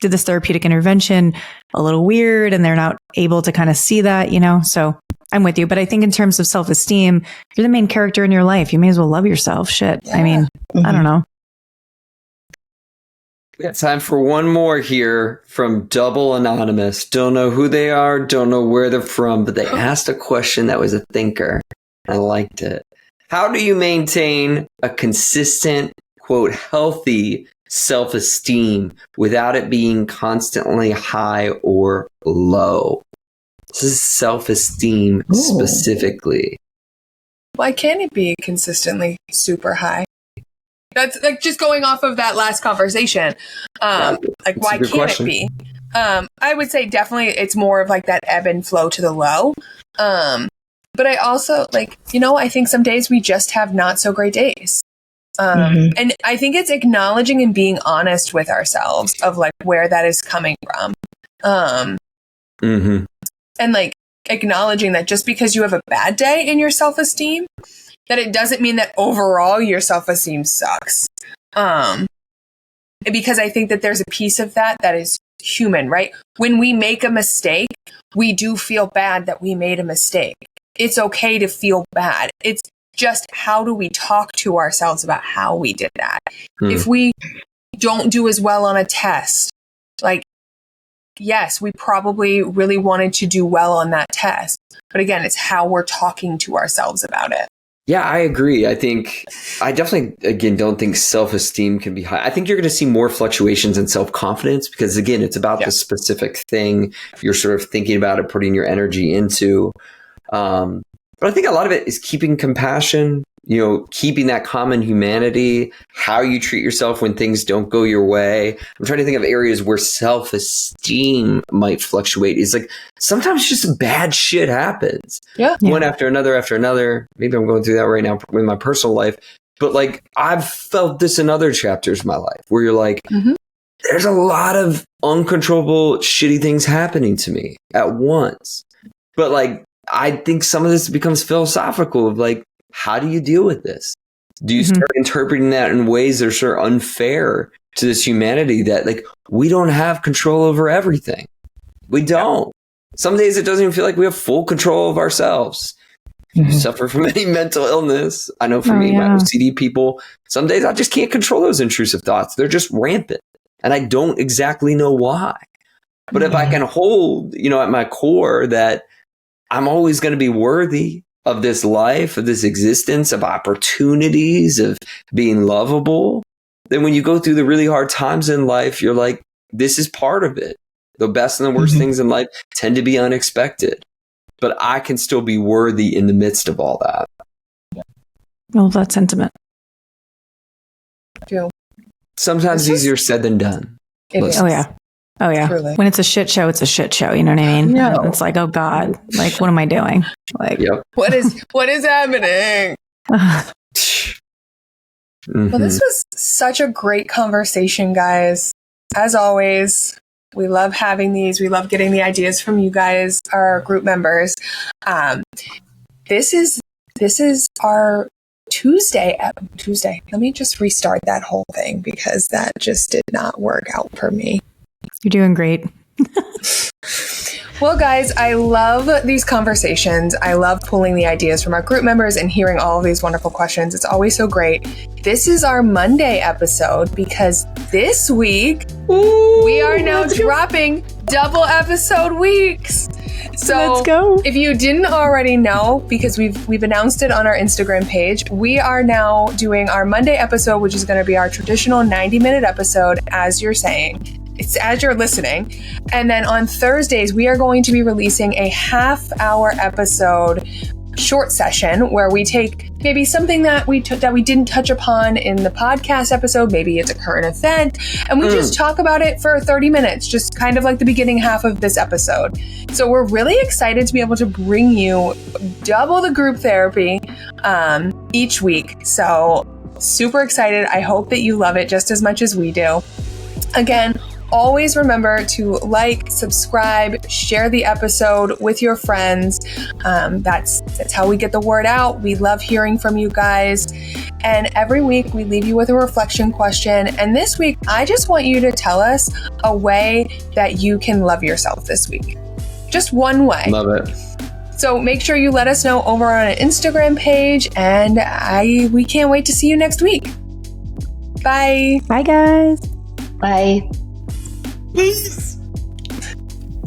did this therapeutic intervention a little weird and they're not able to kind of see that, So I'm with you. But I think in terms of self-esteem, you're the main character in your life. You may as well love yourself. Shit. Yeah. I mean, I don't know. We got time for one more here from Double Anonymous. Don't know who they are, don't know where they're from, but they asked a question that was a thinker. I liked it. How do you maintain a consistent, quote, healthy self-esteem without it being constantly high or low? This is self-esteem specifically. Why can't it be consistently super high? That's like just going off of that last conversation. Like, why can't it be? I would say definitely it's more of like that ebb and flow to the low. But I also like, I think some days we just have not so great days. And I think it's acknowledging and being honest with ourselves of like where that is coming from. And like acknowledging that just because you have a bad day in your self-esteem, that it doesn't mean that overall your self-esteem sucks. Because I think that there's a piece of that is human, right? When we make a mistake, we do feel bad that we made a mistake. It's okay to feel bad. It's just how do we talk to ourselves about how we did that? If we don't do as well on a test, like, yes, we probably really wanted to do well on that test. But again, it's how we're talking to ourselves about it. Yeah, I agree. I definitely, again, don't think self-esteem can be high. I think you're going to see more fluctuations in self-confidence because, again, it's about the specific thing you're sort of thinking about it, putting your energy into. But I think a lot of it is keeping compassion, keeping that common humanity, how you treat yourself when things don't go your way. I'm trying to think of areas where self-esteem might fluctuate. It's like sometimes just bad shit happens. Yeah. One after another. Maybe I'm going through that right now with my personal life. But like I've felt this in other chapters of my life where you're like, there's a lot of uncontrollable, shitty things happening to me at once. But like, I think some of this becomes philosophical of like, how do you deal with this? Do you start interpreting that in ways that are sort of unfair to this humanity that like we don't have control over everything? We don't. Some days it doesn't even feel like we have full control of ourselves. You suffer from any mental illness. I know for me, my OCD people, some days I just can't control those intrusive thoughts. They're just rampant. And I don't exactly know why. But if I can hold, at my core that I'm always going to be worthy of this life, of this existence, of opportunities, of being lovable, then when you go through the really hard times in life, you're like, this is part of it. The best and the worst things in life tend to be unexpected. But I can still be worthy in the midst of all that. Well, that sentiment. Sometimes easier said than done. Oh yeah. Truly. When it's a shit show, it's a shit show. You know what I mean? No. It's like, oh God, like, what am I doing? Like, what is happening? Well, this was such a great conversation, guys. As always, we love having these. We love getting the ideas from you guys, our group members. This is our Tuesday. Let me just restart that whole thing because that just did not work out for me. You're doing great. Well, guys, I love these conversations. I love pulling the ideas from our group members and hearing all of these wonderful questions. It's always so great. This is our Monday episode because this week we are now dropping double episode weeks. So let's go. If you didn't already know, because we've announced it on our Instagram page, we are now doing our Monday episode, which is going to be our traditional 90-minute episode, as you're saying. It's as you're listening. And then on Thursdays, we are going to be releasing a half-hour episode short session where we take maybe something that we didn't touch upon in the podcast episode. Maybe it's a current event. And we just talk about it for 30 minutes, just kind of like the beginning half of this episode. So we're really excited to be able to bring you double the group therapy each week. So super excited. I hope that you love it just as much as we do. Again, always remember to like, subscribe, share the episode with your friends. That's how we get the word out. We love hearing from you guys. And every week we leave you with a reflection question. And this week, I just want you to tell us a way that you can love yourself this week. Just one way. Love it. So make sure you let us know over on our Instagram page, and we can't wait to see you next week. Bye. Bye, guys. Bye. Peace.